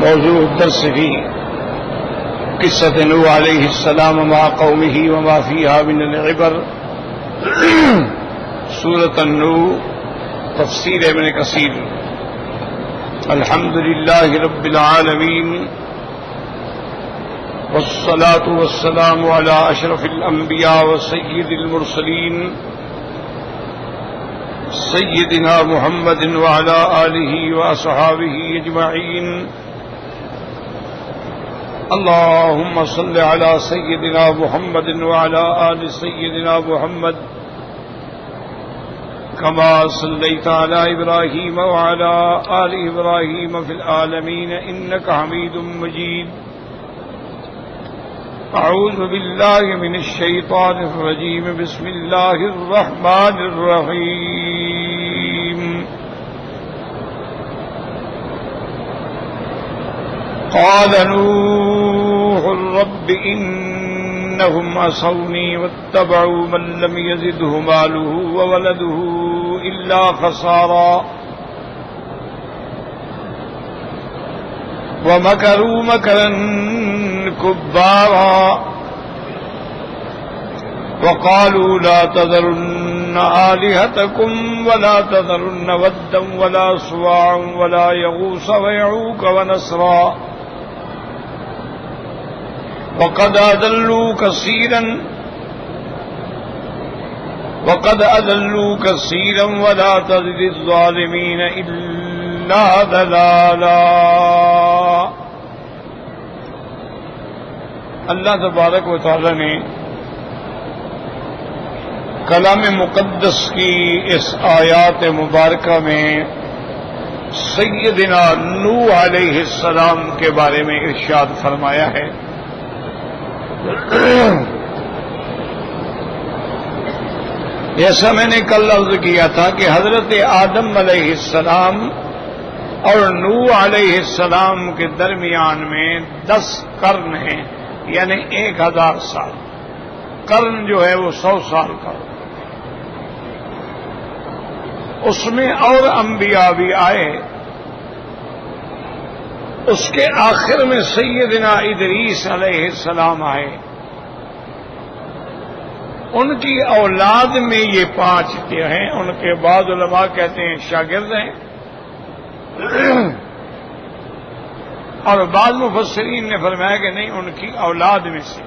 موضوع الدرس في قصة نوح عليه السلام مع قومه وما فيها من العبر. سورة النور، تفسیر ابن کثیر. الحمد لله رب العالمين، والصلاة والسلام على أشرف الأنبياء وسيد المرسلين سيدنا محمد وعلى آله وأصحابه أجمعين. اللهم صل على سيدنا محمد وعلى آل سيدنا محمد كما صليت على إبراهيم وعلى آل إبراهيم في العالمين إنك حميد مجيد. أعوذ بالله من الشيطان الرجيم. بسم الله الرحمن الرحيم. قال نوح رب إنهم عصوني واتبعوا من لم يزده ماله وولده إلا خسارا ومكروا مكرا كبارا وقالوا لا تذرن آلهتكم ولا تذرن ودا ولا سواعا ولا يغوث ويعوق ونسرا وقد أضلوا كثيرا ولا تزد الظالمين إلا ضلالا. اللہ تبارک و تعالی نے کلام مقدس کی اس آیات مبارکہ میں سیدنا نوح علیہ السلام کے بارے میں ارشاد فرمایا ہے. جیسا میں نے کل عرض کیا تھا کہ حضرت آدم علیہ السلام اور نوح علیہ السلام کے درمیان میں 10 قرن ہیں، یعنی 1000 سال. قرن جو ہے وہ 100 سال کا. اس میں اور انبیاء بھی آئے. اس کے آخر میں سیدنا ادریس علیہ السلام آئے. ان کی اولاد میں یہ 5 ہیں. ان کے بعد علماء کہتے ہیں شاگرد ہیں، اور بعض مفسرین نے فرمایا کہ نہیں، ان کی اولاد میں سے.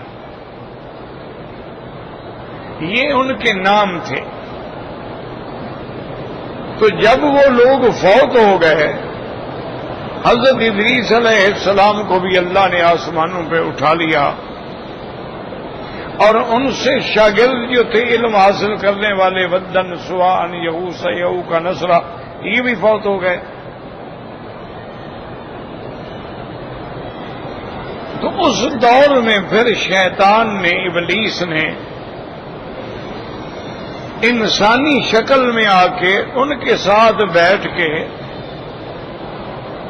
یہ ان کے نام تھے. تو جب وہ لوگ فوت ہو گئے، حضرت ادریس علیہ السلام کو بھی اللہ نے آسمانوں پہ اٹھا لیا، اور ان سے شاگرد جو تھے علم حاصل کرنے والے، ودن سواعا یغوث یعوق نسرا، یہ بھی فوت ہو گئے. تو اس دور میں پھر شیطان نے، ابلیس نے انسانی شکل میں آ کے ان کے ساتھ بیٹھ کے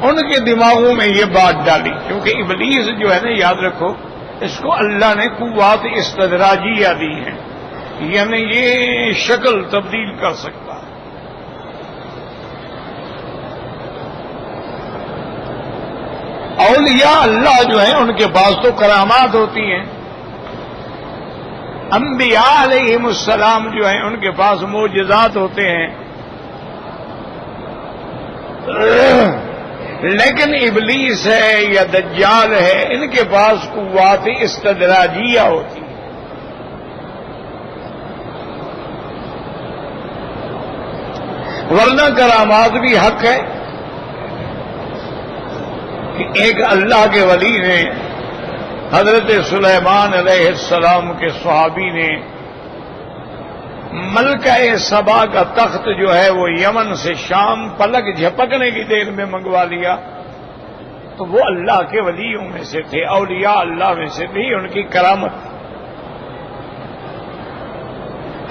ان کے دماغوں میں یہ بات ڈالی. کیونکہ ابلیس جو ہے نا، یاد رکھو، اس کو اللہ نے قوات استدراجیہ دی ہیں، یعنی یہ شکل تبدیل کر سکتا ہے. اولیاء اللہ جو ہیں ان کے پاس تو کرامات ہوتی ہیں. انبیاء علیہم السلام جو ہیں ان کے پاس معجزات ہوتے ہیں. لیکن ابلیس ہے یا دجال ہے، ان کے پاس قوات استدراجیہ ہوتی ہیں. ورنہ کرامات بھی حق ہے کہ ایک اللہ کے ولی نے، حضرت سلیمان علیہ السلام کے صحابی نے، ملکہ سبا کا تخت جو ہے وہ یمن سے شام پلک جھپکنے کی دیر میں منگوا لیا. تو وہ اللہ کے ولیوں میں سے تھے، اولیاء اللہ میں سے تھی، ان کی کرامت.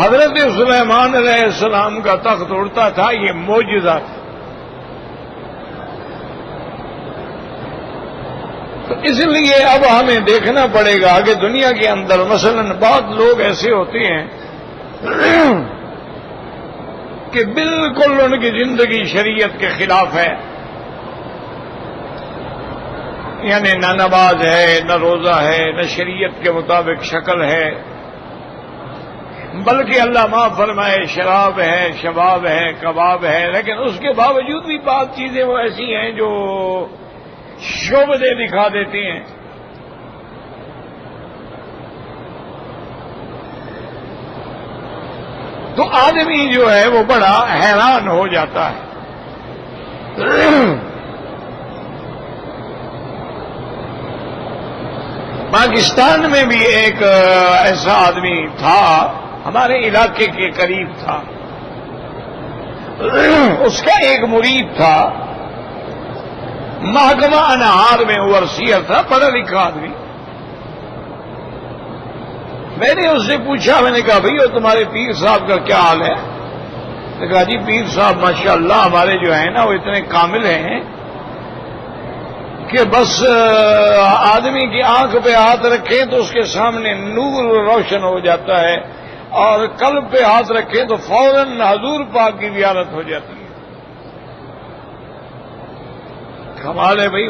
حضرت سلیمان علیہ السلام کا تخت اڑتا تھا، یہ معجزہ تھا. تو اس لیے اب ہمیں دیکھنا پڑے گا کہ دنیا کے اندر مثلا بعض لوگ ایسے ہوتے ہیں کہ بالکل ان کی زندگی شریعت کے خلاف ہے، یعنی نہ نماز ہے، نہ روزہ ہے، نہ شریعت کے مطابق شکل ہے، بلکہ اللہ معاف فرمائے شراب ہے، شباب ہے، کباب ہے، لیکن اس کے باوجود بھی بعض چیزیں وہ ایسی ہیں جو شعبدے دکھا دیتی ہیں۔ تو آدمی جو ہے وہ بڑا حیران ہو جاتا ہے۔ پاکستان میں بھی ایک ایسا آدمی تھا، ہمارے علاقے کے قریب تھا، اس کا ایک مرید تھا، محکمہ انہار میں اوورسیئر تھا، پڑھا لکھا آدمی۔ میں نے اس سے پوچھا، میں نے کہا بھئی اور تمہارے پیر صاحب کا کیا حال ہے؟ نے کہا جی پیر صاحب ماشاءاللہ ہمارے جو ہیں نا وہ اتنے کامل ہیں کہ بس آدمی کی آنکھ پہ ہاتھ رکھیں تو اس کے سامنے نور روشن ہو جاتا ہے، اور قلب پہ ہاتھ رکھیں تو فوراً حضور پاک کی زیارت ہو جاتی ہے۔ کمال ہے بھائی۔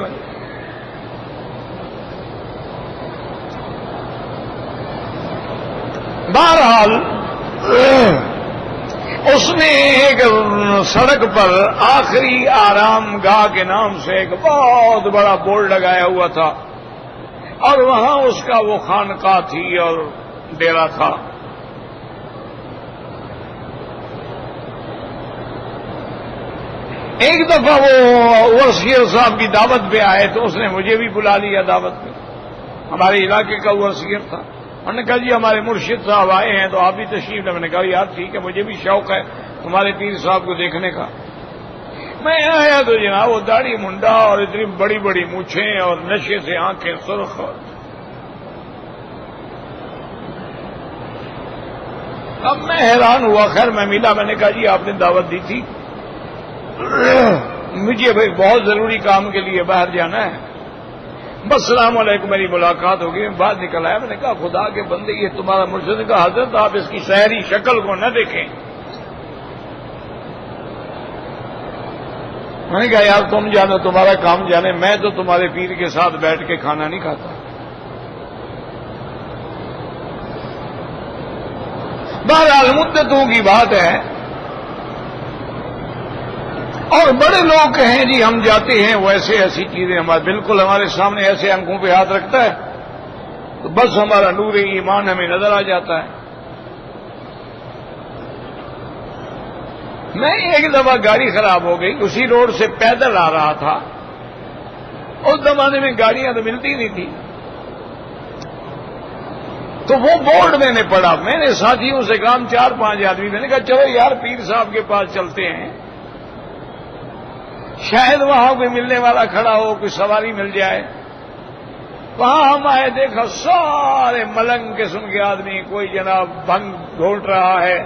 بہرحال اس نے ایک سڑک پر آخری آرام گاہ کے نام سے ایک بہت بڑا بورڈ لگایا ہوا تھا، اور وہاں اس کا وہ خانقاہ تھی اور ڈیرا تھا۔ ایک دفعہ وہ اوورسیئر صاحب کی دعوت پہ آئے تو اس نے مجھے بھی بلا لیا دعوت پہ، ہمارے علاقے کا اوورسیئر تھا۔ انہوں نے کہا جی ہمارے مرشد صاحب آئے ہیں تو آپ بھی تشریف لیں۔ میں نے کہا یار ٹھیک ہے، مجھے بھی شوق ہے تمہارے پیر صاحب کو دیکھنے کا۔ میں آیا تو جناب وہ داڑھی منڈا اور اتنی بڑی بڑی مونچھیں اور نشے سے آنکھیں سرخ۔ اب میں حیران ہوا، خیر میں ملا، میں نے کہا جی آپ نے دعوت دی تھی، مجھے بھائی بہت ضروری کام کے لیے باہر جانا ہے، بس السلام علیکم، میری ملاقات ہوگی۔ میں بعد نکل آیا، میں نے کہا خدا کے بندے یہ تمہارا مرشد نے کہا حضرت آپ اس کی سحری شکل کو نہ دیکھیں۔ میں نے کہا یار تم جانے، تمہارا کام جانے، میں تو تمہارے پیر کے ساتھ بیٹھ کے کھانا نہیں کھاتا۔ بہرحال مدتوں کی بات ہے، اور بڑے لوگ کہیں جی ہم جاتے ہیں ویسے ایسی چیزیں ہمارے بالکل ہمارے سامنے ایسے آنکھوں پہ ہاتھ رکھتا ہے تو بس ہمارا نور ایمان ہمیں نظر آ جاتا ہے۔ میں ایک دفعہ گاڑی خراب ہو گئی، اسی روڈ سے پیدل آ رہا تھا، اس زمانے میں گاڑیاں تو ملتی نہیں تھی، تو وہ بورڈ میں نے پڑھا، میں نے ساتھیوں سے کہا 4-5 آدمی، میں نے کہا چلو یار پیر صاحب کے پاس چلتے ہیں، شاید وہاں کوئی ملنے والا کھڑا ہو، کوئی سواری مل جائے۔ وہاں ہم آئے، دیکھا سارے ملنگ قسم کے آدمی، کوئی جناب بھنگ گھونٹ رہا ہے،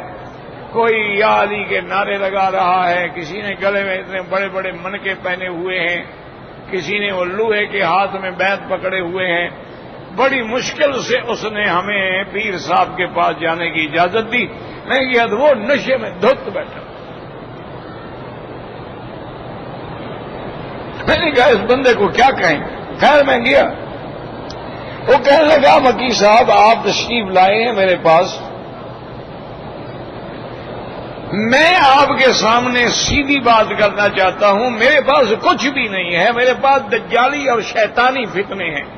کوئی یا علی کے نعرے لگا رہا ہے، کسی نے گلے میں اتنے بڑے بڑے منکے پہنے ہوئے ہیں، کسی نے وہ لوہے کے ہاتھ میں بیت پکڑے ہوئے ہیں۔ بڑی مشکل سے اس نے ہمیں پیر صاحب کے پاس جانے کی اجازت دی۔ میں گیا تو وہ نشے میں دھت بیٹھا۔ میں نے کہا اس بندے کو کیا کہیں، خیر میں گیا، وہ کہنے لگا مکی صاحب آپ تشریف لائے ہیں میرے پاس، میں آپ کے سامنے سیدھی بات کرنا چاہتا ہوں، میرے پاس کچھ بھی نہیں ہے، میرے پاس دجالی اور شیطانی فتنے ہیں،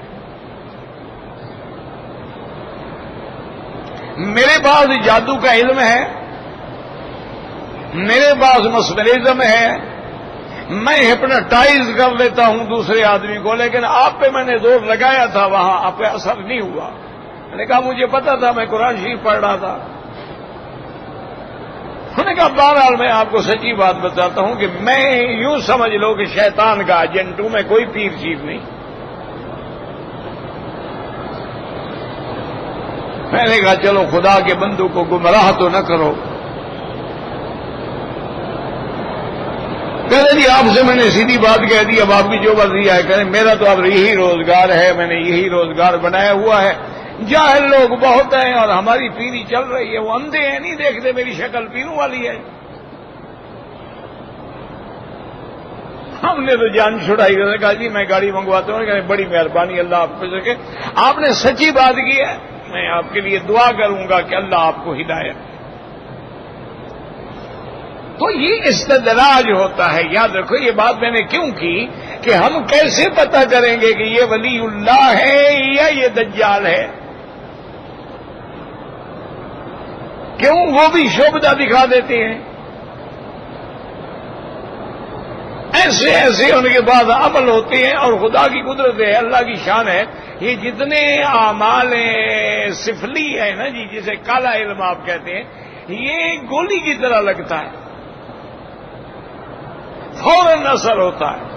میرے پاس جادو کا علم ہے، میرے پاس مسمرزم ہے، میں ہپنوٹائز کر لیتا ہوں دوسرے آدمی کو، لیکن آپ پہ میں نے زور لگایا تھا، وہاں آپ پہ اثر نہیں ہوا۔ میں نے کہا مجھے پتا تھا، میں قرآن شریف پڑھ رہا تھا۔ انہوں نے کہا بہرحال میں آپ کو سچی بات بتاتا ہوں کہ میں یوں سمجھ لو کہ شیطان کا ایجنٹ ہوں، میں کوئی پیر شیف نہیں۔ میں نے کہا چلو خدا کے بندوں کو گمراہ تو نہ کرو۔ کہتے جی آپ سے میں نے سیدھی بات کہہ دی، اب آپ کی جو مرضی آئے کریں، میرا تو اب یہی روزگار ہے، میں نے یہی روزگار بنایا ہوا ہے۔ جاہل لوگ بہت ہیں اور ہماری پیری چل رہی ہے، وہ اندھے ہیں نہیں دیکھتے میری شکل پیروں والی ہے۔ صاحب نے تو جان چھڑائی، کہا جی میں گاڑی منگواتا ہوں، کہ بڑی مہربانی اللہ آپ کو سکے، آپ نے سچی بات کی ہے، میں آپ کے لیے دعا کروں گا کہ اللہ آپ کو ہدایت۔ تو یہ استدراج ہوتا ہے، یاد رکھو یہ بات میں نے کیوں کی کہ ہم کیسے پتہ کریں گے کہ یہ ولی اللہ ہے یا یہ دجال ہے؟ کیوں وہ بھی شعبدہ دکھا دیتے ہیں، ایسے ایسے ان کے بعد عمل ہوتے ہیں، اور خدا کی قدرت ہے، اللہ کی شان ہے، یہ جتنے اعمال سفلی ہے نا جی، جسے کالا علم آپ کہتے ہیں، یہ گولی کی طرح لگتا ہے، فوراً اثر ہوتا ہے۔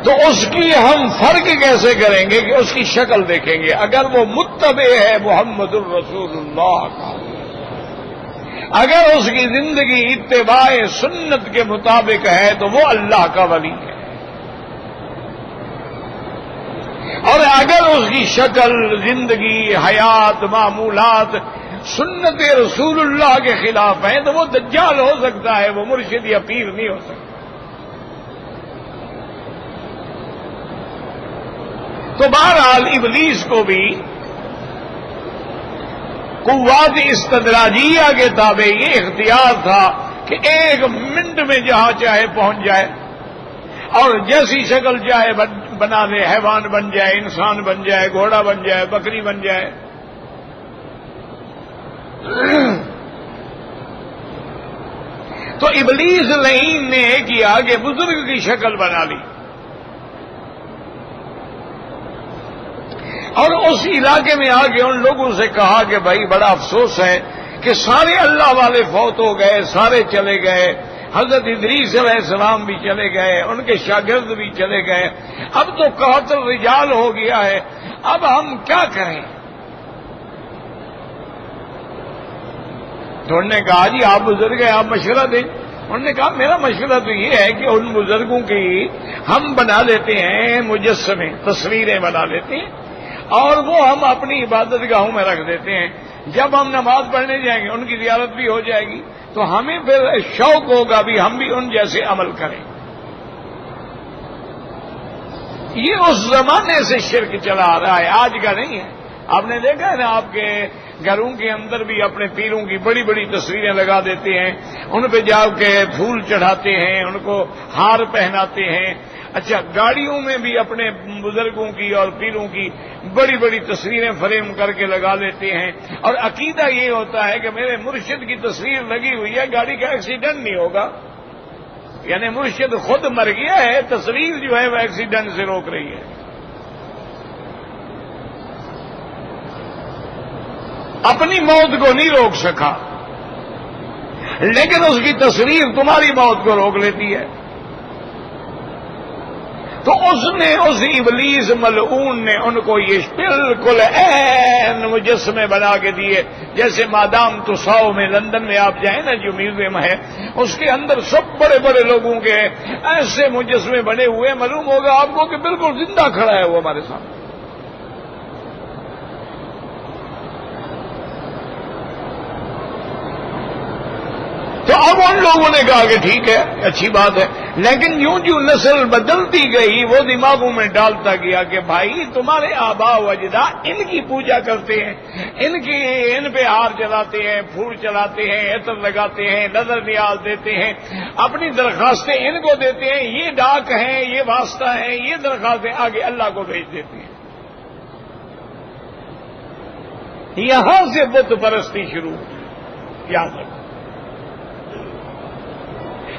تو اس کی ہم فرق کیسے کریں گے کہ اس کی شکل دیکھیں گے، اگر وہ متبع ہے محمد الرسول اللہ کا، اگر اس کی زندگی اتباع سنت کے مطابق ہے تو وہ اللہ کا ولی ہے، اور اگر اس کی شکل، زندگی، حیات، معمولات سنت رسول اللہ کے خلاف ہیں تو وہ دجال ہو سکتا ہے، وہ مرشد یا پیر نہیں ہو سکتا۔ تو بہرحال ابلیس کو بھی قوات استدراجیہ کے تابع یہ اختیار تھا کہ ایک منٹ میں جہاں چاہے پہنچ جائے، اور جیسی شکل چاہے بنا دے، حیوان بن جائے، انسان بن جائے، گھوڑا بن جائے، بکری بن جائے۔ تو ابلیس لعین نے کیا کہ بزرگ کی شکل بنا لی، اور اس علاقے میں آ کے ان لوگوں سے کہا کہ بھائی بڑا افسوس ہے کہ سارے اللہ والے فوت ہو گئے، سارے چلے گئے، حضرت ادریس علیہ السلام بھی چلے گئے، ان کے شاگرد بھی چلے گئے، اب تو قحط الرجال ہو گیا ہے، اب ہم کیا کریں؟ تو انہوں نے کہا جی آپ بزرگ ہیں، آپ مشورہ دیں۔ انہوں نے کہا میرا مشورہ تو یہ ہے کہ ان بزرگوں کی ہم بنا لیتے ہیں مجسمے، تصویریں بنا لیتے ہیں، اور وہ ہم اپنی عبادت گاہوں میں رکھ دیتے ہیں، جب ہم نماز پڑھنے جائیں گے ان کی زیارت بھی ہو جائے گی، تو ہمیں پھر شوق ہوگا بھی ہم بھی ان جیسے عمل کریں۔ یہ اس زمانے سے شرک چلا آ رہا ہے، آج کا نہیں ہے۔ آپ نے دیکھا ہے نا، آپ کے گھروں کے اندر بھی اپنے پیروں کی بڑی بڑی تصویریں لگا دیتے ہیں، ان پہ جا کے پھول چڑھاتے ہیں، ان کو ہار پہناتے ہیں۔ اچھا، گاڑیوں میں بھی اپنے بزرگوں کی اور پیروں کی بڑی بڑی تصویریں فریم کر کے لگا لیتے ہیں، اور عقیدہ یہ ہوتا ہے کہ میرے مرشد کی تصویر لگی ہوئی ہے، گاڑی کا ایکسیڈنٹ نہیں ہوگا، یعنی مرشد خود مر گیا ہے، تصویر جو ہے وہ ایکسیڈنٹ سے روک رہی ہے۔ اپنی موت کو نہیں روک سکا، لیکن اس کی تصویر تمہاری موت کو روک لیتی ہے۔ تو اس نے، اس ابلیس ملعون نے ان کو یہ بالکل عین مجسمے بنا کے دیے، جیسے مادام تساؤ میں لندن میں آپ جائیں نا، جو میوزیم ہے اس کے اندر سب بڑے بڑے لوگوں کے ایسے مجسمے بنے ہوئے، معلوم ہوگا آپ کو کہ بالکل زندہ کھڑا ہے وہ ہمارے سامنے۔ تو اب ان لوگوں نے کہا کہ ٹھیک ہے، اچھی بات ہے، لیکن یوں جو نسل بدلتی گئی وہ دماغوں میں ڈالتا گیا کہ بھائی تمہارے آبا و اجداد ان کی پوجا کرتے ہیں، ان پہ ہار چلاتے ہیں، پھول چلاتے ہیں، عطر لگاتے ہیں، نظر نیاز دیتے ہیں، اپنی درخواستیں ان کو دیتے ہیں، یہ ڈاک ہیں، یہ واسطہ ہیں، یہ درخواستیں آگے اللہ کو بھیج دیتے ہیں۔ یہاں سے بت پرستی شروع، یاد رکھو۔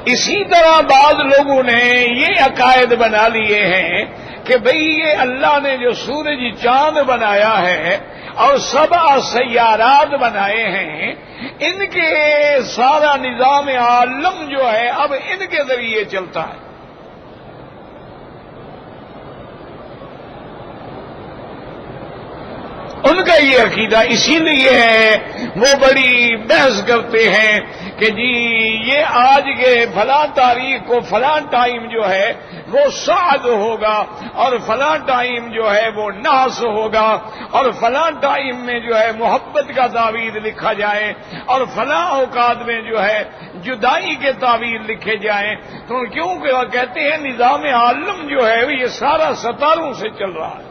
اسی طرح بعض لوگوں نے یہ عقائد بنا لیے ہیں کہ بھئی یہ اللہ نے جو سورج چاند بنایا ہے اور 7 سیارات بنائے ہیں، ان کے سارا نظام عالم جو ہے اب ان کے ذریعے چلتا ہے۔ ان کا یہ عقیدہ اسی لیے ہے وہ بڑی بحث کرتے ہیں کہ جی یہ آج کے فلاں تاریخ کو فلاں ٹائم جو ہے وہ سعد ہوگا اور فلاں ٹائم جو ہے وہ نحس ہوگا اور فلاں ٹائم میں جو ہے محبت کا تعویذ لکھا جائے اور فلاں اوقات میں جو ہے جدائی کے تعویذ لکھے جائیں. تو کیوں کہ وہ کہتے ہیں نظام عالم جو ہے یہ سارا ستاروں سے چل رہا ہے.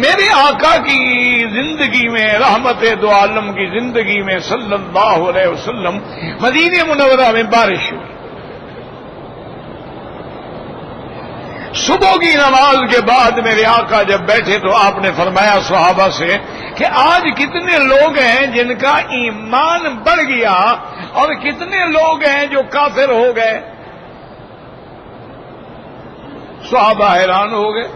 میرے آقا کی زندگی میں رحمت دو عالم کی زندگی میں صلی اللہ علیہ وسلم مدینہ منورہ میں بارش ہوئی. صبح کی نماز کے بعد میرے آقا جب بیٹھے تو آپ نے فرمایا صحابہ سے کہ آج کتنے لوگ ہیں جن کا ایمان بڑھ گیا اور کتنے لوگ ہیں جو کافر ہو گئے. صحابہ حیران ہو گئے.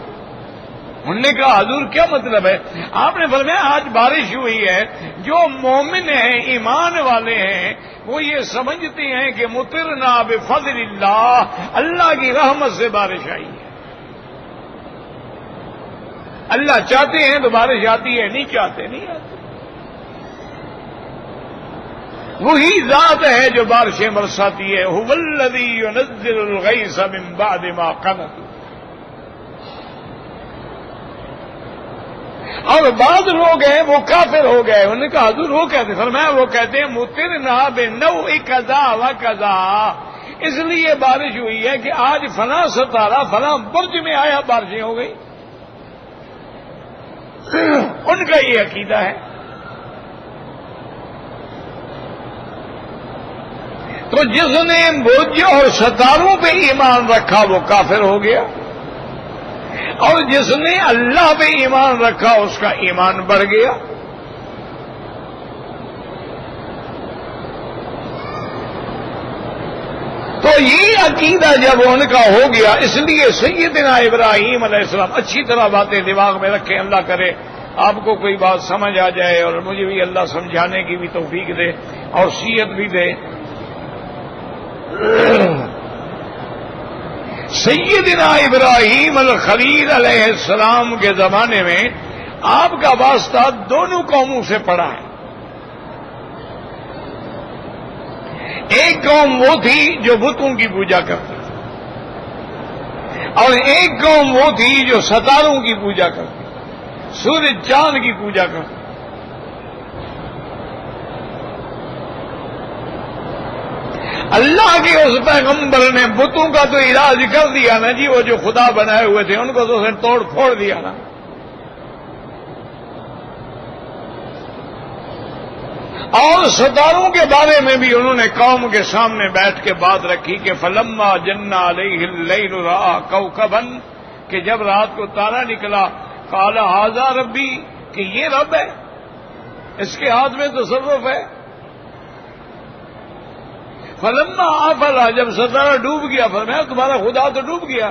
انہوں نے کہا حضور کیا مطلب ہے؟ آپ نے فرمایا آج بارش ہوئی ہے، جو مومن ہیں ایمان والے ہیں وہ یہ سمجھتے ہیں کہ مطرنا بفضل اللہ، اللہ کی رحمت سے بارش آئی ہے. اللہ چاہتے ہیں تو بارش آتی ہے، نہیں چاہتے نہیں آتی. وہی ذات ہے جو بارشیں برساتی ہے. هو الذی ينزل الغیث من بعد ما قنطوا. اور بعض لوگ ہیں وہ کافر ہو گئے. انہوں نے کہا حضور وہ کہتے فرمایا وہ کہتے ہیں مطرنا بنوع کذا و کذا، اس لیے بارش ہوئی ہے کہ آج فلاں ستارہ فلاں برج میں آیا بارشیں ہو گئی. ان کا یہ عقیدہ ہے. تو جس نے برج اور ستاروں پہ ایمان رکھا وہ کافر ہو گیا، اور جس نے اللہ پہ ایمان رکھا اس کا ایمان بڑھ گیا. تو یہ عقیدہ جب ان کا ہو گیا، اس لیے سیدنا ابراہیم علیہ السلام اچھی طرح باتیں دماغ میں رکھیں. اللہ کرے آپ کو کوئی بات سمجھ آ جائے اور مجھے بھی اللہ سمجھانے کی بھی توفیق دے اور صحت بھی دے. سیدنا ابراہیم الخلیل علیہ السلام کے زمانے میں آپ کا واسطہ دونوں قوموں سے پڑا ہے. ایک قوم وہ تھی جو بتوں کی پوجا کرتی تھی اور ایک قوم وہ تھی جو ستاروں کی پوجا کرتی، سورج چاند کی پوجا کرتی. اللہ کے اس پیغمبر نے بتوں کا تو علاج کر دیا نا جی، وہ جو خدا بنائے ہوئے تھے ان کو تو اس نے توڑ پھوڑ دیا نا. اور ستاروں کے بارے میں بھی انہوں نے قوم کے سامنے بیٹھ کے بات رکھی کہ فلما جن علیہ اللیل رأى کوکبا، کہ جب رات کو تارا نکلا قال ھذا ربی، کہ یہ رب ہے، اس کے ہاتھ میں تصرف ہے. فلما آفلا، جب ستارہ ڈوب گیا فرمایا تمہارا خدا تو ڈوب گیا.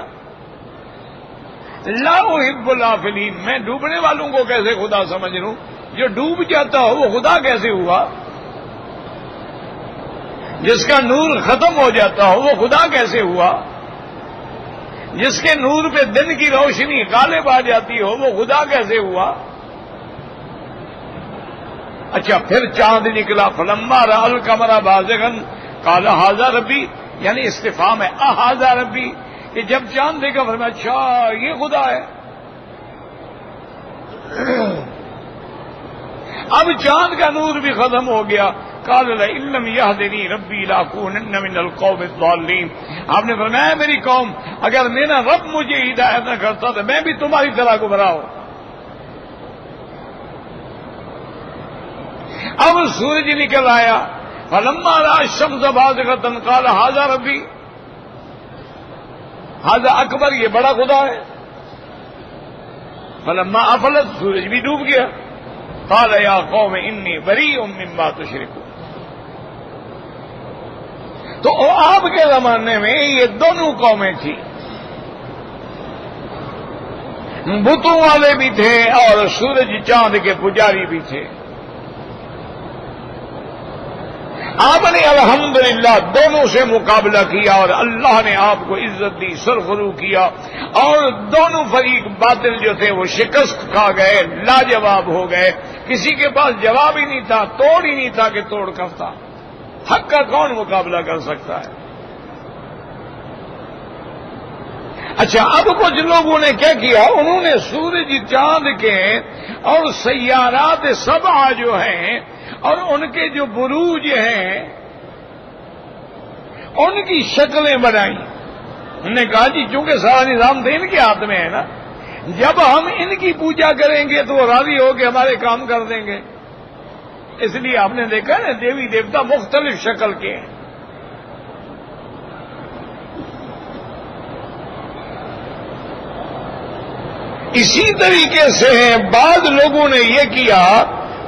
لا احب الافلین، میں ڈوبنے والوں کو کیسے خدا سمجھ لوں؟ جو ڈوب جاتا ہو وہ خدا کیسے ہوا؟ جس کا نور ختم ہو جاتا ہو وہ خدا کیسے ہوا؟ جس کے نور پہ دن کی روشنی غالب آ جاتی ہو وہ خدا کیسے ہوا؟ اچھا پھر چاند نکلا فلما رأى القمر بازغا قال ھذا ربی، یعنی استفہام ہے اھذا ربی، کہ جب چاند دیکھا فرمایا اچھا یہ خدا ہے. اب چاند کا نور بھی ختم ہو گیا. قال لئن لم يهدني ربي لاكونن من القوم الضالين، آپ نے فرمایا میری قوم اگر میرا رب مجھے ہدایت نہ کرتا تو میں بھی تمہاری طرح گمراہ ہوں. اب سورج نکل آیا فلما رأى الشمس بازغة قال ھذا ربی، ھذا اکبر، یہ بڑا خدا ہے. فلما افلت، سورج بھی ڈوب گیا. قال یا قوم انی بریء مما تشرکون. تو آپ کے زمانے میں یہ دونوں قومیں تھیں، بتوں والے بھی تھے اور سورج چاند کے پجاری بھی تھے. آپ نے الحمدللہ دونوں سے مقابلہ کیا اور اللہ نے آپ کو عزت دی، سرخرو کیا، اور دونوں فریق باطل جو تھے وہ شکست کھا گئے، لاجواب ہو گئے، کسی کے پاس جواب ہی نہیں تھا، توڑ ہی نہیں تھا کہ توڑ کرتا۔ حق کا کون مقابلہ کر سکتا ہے؟ اچھا، اب کچھ لوگوں نے کیا کیا، انہوں نے سورج چاند کے اور سیارات سبعہ جو ہیں اور ان کے جو بروج ہیں ان کی شکلیں بنائیں۔ انہوں نے کہا جی چونکہ سارا نظام تو ان کے ہاتھ میں ہے نا، جب ہم ان کی پوجا کریں گے تو وہ راضی ہو کے ہمارے کام کر دیں گے، اس لیے آپ نے دیکھا نا دیوی دیوتا مختلف شکل کے ہیں۔ اسی طریقے سے بعض لوگوں نے یہ کیا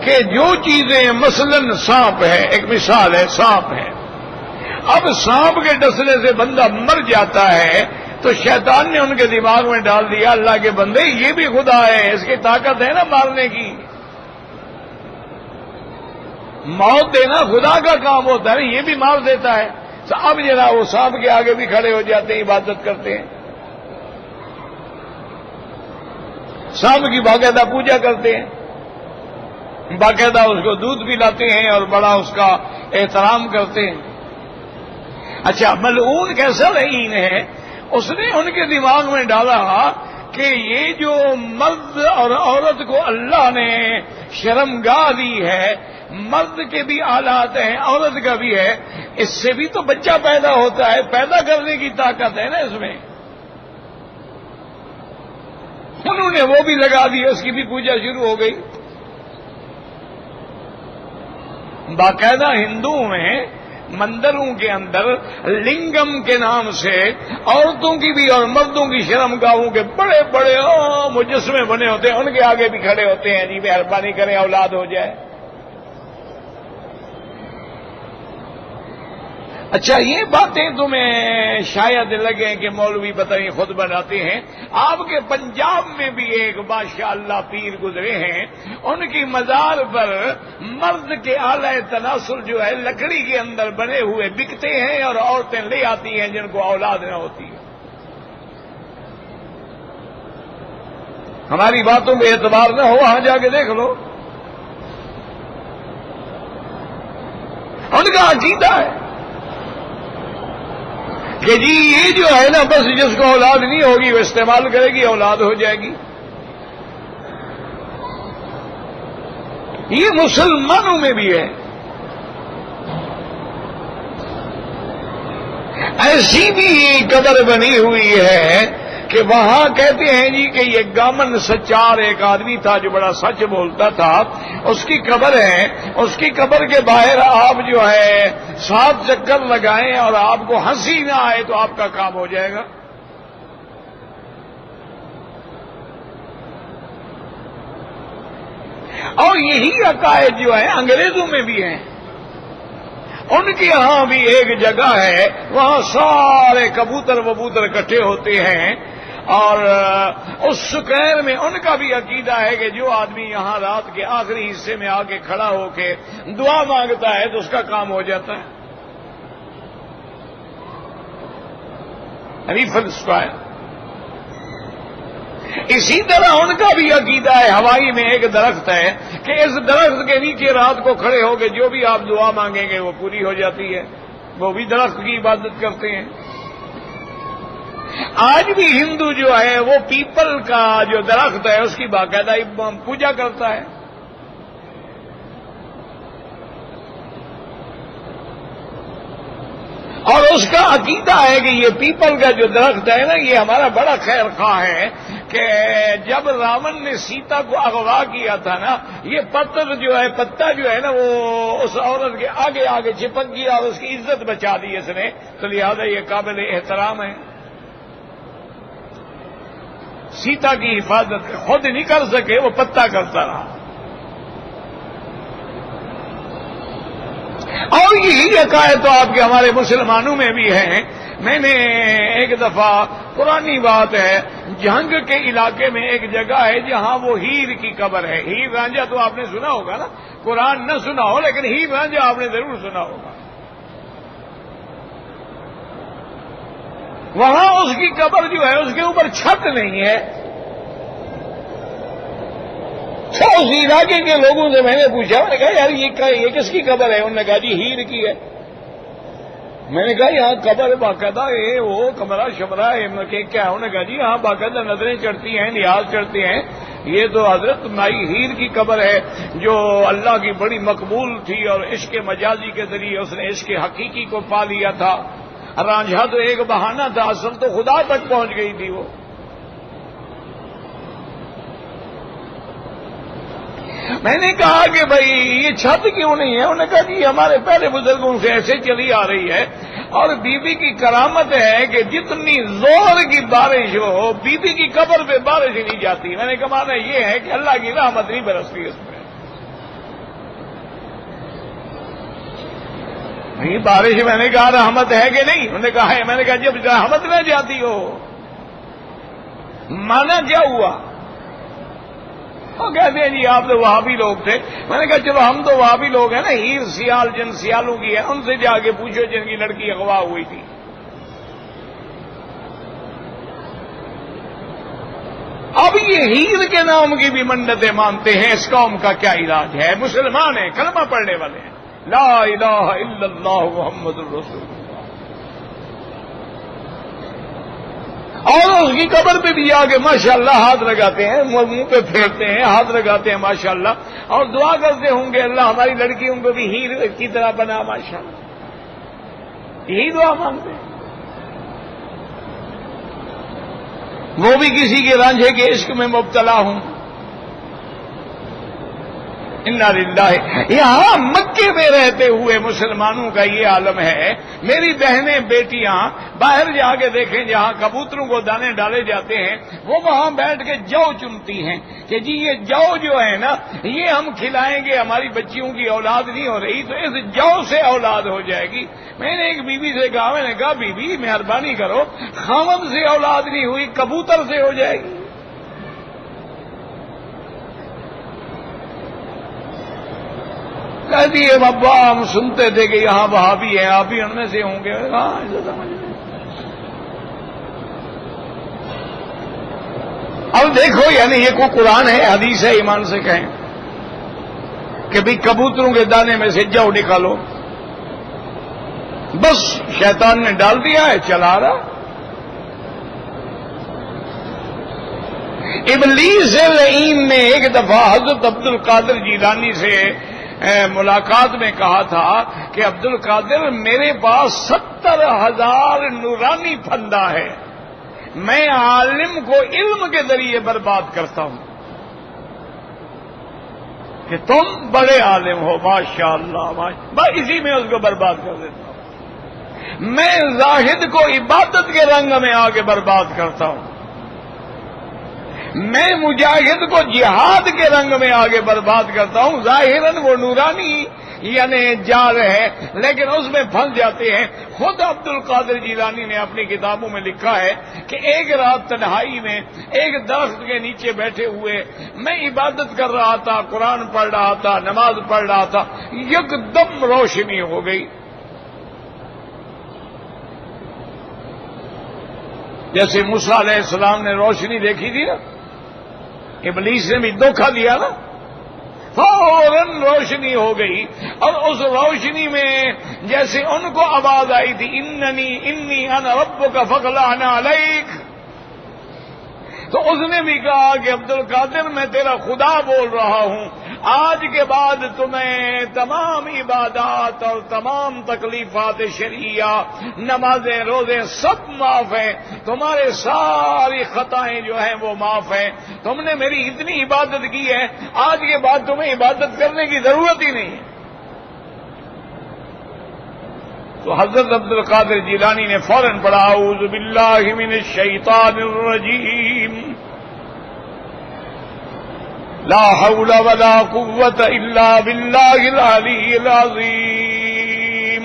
کہ جو چیزیں مثلاً سانپ ہے، ایک مثال ہے، سانپ ہے، اب سانپ کے ڈسنے سے بندہ مر جاتا ہے تو شیطان نے ان کے دماغ میں ڈال دیا اللہ کے بندے یہ بھی خدا ہے، اس کی طاقت ہے نا مارنے کی، موت دینا خدا کا کام ہوتا ہے، یہ بھی مار دیتا ہے۔ تو اب ذرا وہ سانپ کے آگے بھی کھڑے ہو جاتے ہیں، عبادت کرتے ہیں، سانپ کی باقاعدہ پوجا کرتے ہیں، باقاعدہ اس کو دودھ پلاتے ہیں اور بڑا اس کا احترام کرتے ہیں۔ اچھا، ملعون کیسا لعین ہے، اس نے ان کے دماغ میں ڈالا کہ یہ جو مرد اور عورت کو اللہ نے شرمگاہ دی ہے، مرد کے بھی آلات ہیں، عورت کا بھی ہے، اس سے بھی تو بچہ پیدا ہوتا ہے، پیدا کرنے کی طاقت ہے نا اس میں، انہوں نے وہ بھی لگا دی، اس کی بھی پوجا شروع ہو گئی۔ باقاعدہ ہندوؤں میں مندروں کے اندر لنگم کے نام سے عورتوں کی بھی اور مردوں کی شرمگاہوں کے بڑے بڑے مجسمے بنے ہوتے ہیں، ان کے آگے بھی کھڑے ہوتے ہیں، جی مہربانی کریں اولاد ہو جائے۔ اچھا، یہ باتیں تمہیں شاید لگیں کہ مولوی بتائیں خود بناتے ہیں، آپ کے پنجاب میں بھی ایک ماشاء اللہ پیر گزرے ہیں، ان کی مزار پر مرد کے آلہ تناسل جو ہے لکڑی کے اندر بنے ہوئے بکتے ہیں اور عورتیں لے آتی ہیں جن کو اولاد نہ ہوتی ہے۔ ہماری باتوں میں اعتبار نہ ہو، وہاں جا کے دیکھ لو، ان کا عقیدہ ہے کہ جی یہ جو ہے نا بس جس کو اولاد نہیں ہوگی وہ استعمال کرے گی، اولاد ہو جائے گی۔ یہ مسلمانوں میں بھی ہے، ایسی بھی قبر بنی ہوئی ہے کہ وہاں کہتے ہیں جی کہ یہ گامن سچار ایک آدمی تھا جو بڑا سچ بولتا تھا، اس کی قبر ہے، اس کی قبر کے باہر آپ جو ہے 7 چکر لگائیں اور آپ کو ہنسی نہ آئے تو آپ کا کام ہو جائے گا۔ اور یہی عقائد جو ہے انگریزوں میں بھی ہیں، ان کے یہاں بھی ایک جگہ ہے، وہاں سارے کبوتر وبوتر اکٹھے ہوتے ہیں، اور اس سکیر میں ان کا بھی عقیدہ ہے کہ جو آدمی یہاں رات کے آخری حصے میں آ کے کھڑا ہو کے دعا مانگتا ہے تو اس کا کام ہو جاتا ہے۔ Raffle square. اسی طرح ان کا بھی عقیدہ ہے، ہوائی میں ایک درخت ہے کہ اس درخت کے نیچے رات کو کھڑے ہو کے جو بھی آپ دعا مانگیں گے وہ پوری ہو جاتی ہے، وہ بھی درخت کی عبادت کرتے ہیں۔ آج بھی ہندو جو ہے وہ پیپل کا جو درخت ہے اس کی باقاعدہ پوجا کرتا ہے۔ اور اس کا عقیدہ ہے کہ یہ پیپل کا جو درخت ہے نا یہ ہمارا بڑا خیر خواہ ہے، کہ جب راون نے سیتا کو اغوا کیا تھا نا، یہ پتا جو ہے نا وہ اس عورت کے آگے آگے چپک گیا اور اس کی عزت بچا دی اس نے، تو لہذا یہ قابل احترام ہے۔ سیتا کی حفاظت خود نہیں کر سکے، وہ پتا کرتا رہا۔ اور یہی عقائد تو آپ کے ہمارے مسلمانوں میں بھی ہیں میں نے ایک دفعہ، پرانی بات ہے، جھنگ کے علاقے میں ایک جگہ ہے جہاں وہ ہیر کی قبر ہے۔ ہیر رانجھا تو آپ نے سنا ہوگا نا، قرآن نہ سنا ہو لیکن ہیر رانجھا آپ نے ضرور سنا ہوگا۔ وہاں اس کی قبر جو ہے اس کے اوپر چھت نہیں ہے۔ تو اس علاقے کے لوگوں سے میں نے پوچھا، میں نے کہا یار یہ کس کی قبر ہے؟ انہوں نے کہا جی ہیر کی ہے۔ میں نے کہا یہاں قبر باقاعدہ وہ کمرہ شمرہ ہے کیا ہے؟ انہوں نے کہا جی یہاں باقاعدہ نظریں چڑھتی ہیں، نیاز چڑھتی ہیں۔ یہ تو حضرت مائی ہیر کی قبر ہے جو اللہ کی بڑی مقبول تھی اور عشق مجازی کے ذریعے اس نے عشق حقیقی کو پا لیا تھا۔ رانجھا تو ایک بہانہ تھا، اصل تو خدا تک پہنچ گئی تھی وہ۔ میں نے کہا کہ بھائی یہ چھت کیوں نہیں ہے؟ انہوں نے کہا جی ہمارے پہلے بزرگوں سے ایسے چلی آ رہی ہے، اور بی بی کی کرامت ہے کہ جتنی زور کی بارش ہو بی بی کی قبر پہ بارش نہیں جاتی۔ میں نے کہا مانا یہ ہے کہ اللہ کی رحمت نہیں برستی اس میں۔ نہیں بارش، میں نے کہا رحمت ہے کہ نہیں؟ انہوں نے کہا ہے۔ میں نے کہا جب رحمت نہ جاتی ہو مانا کیا ہوا؟ وہ کہتے ہیں جی آپ تو وہابی لوگ تھے۔ میں نے کہا چلو ہم تو وہابی لوگ ہیں نا، ہیر سیال جن سیالوں کی ہے ان سے جا کے پوچھو جن کی لڑکی اغوا ہوئی تھی۔ اب یہ ہیر کے نام کی بھی منتیں مانتے ہیں، اس قوم کا کیا علاج ہے؟ مسلمان ہیں، کلمہ پڑھنے والے ہیں، لا الہ الا اللہ محمد الرسول اللہ، اور اس کی قبر پہ بھی آ کے ماشاءاللہ ہاتھ لگاتے ہیں، منہ پہ پھیرتے ہیں، ہاتھ لگاتے ہیں ماشاءاللہ، اور دعا کرتے ہوں گے اللہ ہماری لڑکیوں کو بھی ہیر کی طرح بنا ماشاءاللہ، یہی دعا مانگتے ہیں۔ وہ بھی کسی کے رانجھے کے عشق میں مبتلا ہوں۔ انا للہ۔ یہاں مکے میں رہتے ہوئے مسلمانوں کا یہ عالم ہے۔ میری بہنیں بیٹیاں باہر جا کے دیکھیں جہاں کبوتروں کو دانے ڈالے جاتے ہیں، وہ وہاں بیٹھ کے جو چنتی ہیں کہ جی یہ جو ہے نا یہ ہم کھلائیں گے، ہماری بچیوں کی اولاد نہیں ہو رہی تو اس جو سے اولاد ہو جائے گی۔ میں نے ایک بی بی سے کہا، میں نے کہا بی بی مہربانی کرو، خاوند سے اولاد نہیں ہوئی کبوتر سے ہو جائے گی۔ کہتی ہے ابا ہم سنتے تھے کہ یہاں وہابی ہیں، آپ بھی ان میں سے ہوں گے۔ ہاں ایسا سمجھ لیں۔ اب دیکھو یعنی یہ کوئی قرآن ہے حدیث ہے؟ ایمان سے کہیں کہ بھئی کبوتروں کے دانے میں سے جو نکالو، بس شیطان نے ڈال دیا ہے، چلا رہا۔ ابلیس لعین نے ایک دفعہ حضرت عبد القادر جیلانی سے ملاقات میں کہا تھا کہ عبد القادر میرے پاس 70,000 نورانی پھندا ہے، میں عالم کو علم کے ذریعے برباد کرتا ہوں۔ کہ تم بڑے عالم ہو ماشاءاللہ، میں اسی میں اس کو برباد کر دیتا ہوں۔ میں زاہد کو عبادت کے رنگ میں آگے برباد کرتا ہوں، میں مجاہد کو جہاد کے رنگ میں آگے برباد کرتا ہوں۔ ظاہراً وہ نورانی یعنی جا رہے لیکن اس میں پھنس جاتے ہیں۔ خود عبد القادر جیلانی نے اپنی کتابوں میں لکھا ہے کہ ایک رات تنہائی میں ایک درخت کے نیچے بیٹھے ہوئے میں عبادت کر رہا تھا، قرآن پڑھ رہا تھا، نماز پڑھ رہا تھا، یک دم روشنی ہو گئی، جیسے موسیٰ علیہ السلام نے روشنی دیکھی تھی نا، ابلیس نے بھی دھوکہ دیا نا، فوراً روشنی ہو گئی، اور اس روشنی میں جیسے ان کو آواز آئی تھی انی انا ربک فاخلعنا علیک، تو اس نے بھی کہا کہ عبد القادر میں تیرا خدا بول رہا ہوں، آج کے بعد تمہیں تمام عبادات اور تمام تکلیفات شرعیہ، نمازیں روزے سب معاف ہیں، تمہارے ساری خطائیں جو ہیں وہ معاف ہیں، تم نے میری اتنی عبادت کی ہے، آج کے بعد تمہیں عبادت کرنے کی ضرورت ہی نہیں ہے۔ تو حضرت عبد القادر جیلانی نے فوراً پڑھا اعوذ باللہ من الشیطان الرجیم لا حول ولا قوة الا باللہ العلی العظیم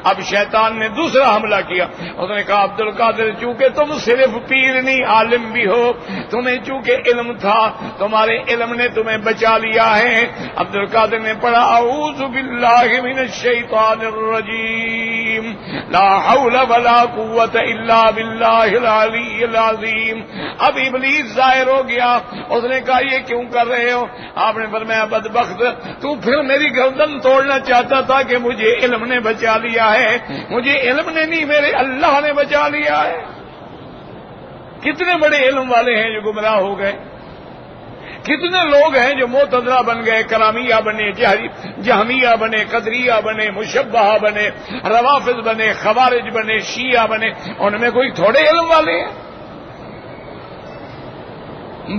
اب شیطان نے دوسرا حملہ کیا، اس نے کہا عبد القادر چونکہ تم صرف پیر نہیں عالم بھی ہو، تمہیں چونکہ علم تھا، تمہارے علم نے تمہیں بچا لیا ہے۔ عبد القادر نے پڑھا اعوذ باللہ من الشیطان الرجیم لا حول ولا قوت الا باللہ العلی العظیم۔ اب ابلیس ظاہر ہو گیا، اس نے کہا یہ کیوں کر رہے ہو؟ آپ نے فرمایا بدبخت، تو پھر میری گردن توڑنا چاہتا تھا کہ مجھے علم نے بچا لیا ہے، مجھے علم نے نہیں میرے اللہ نے بچا لیا ہے۔ کتنے بڑے علم والے ہیں جو گمراہ ہو گئے، کتنے لوگ ہیں جو معتزلہ بن گئے، کرامیہ بنے، جہمیہ بنے، قدریہ بنے، مشبہہ بنے، روافض بنے، خوارج بنے، شیعہ بنے، ان میں کوئی تھوڑے علم والے ہیں؟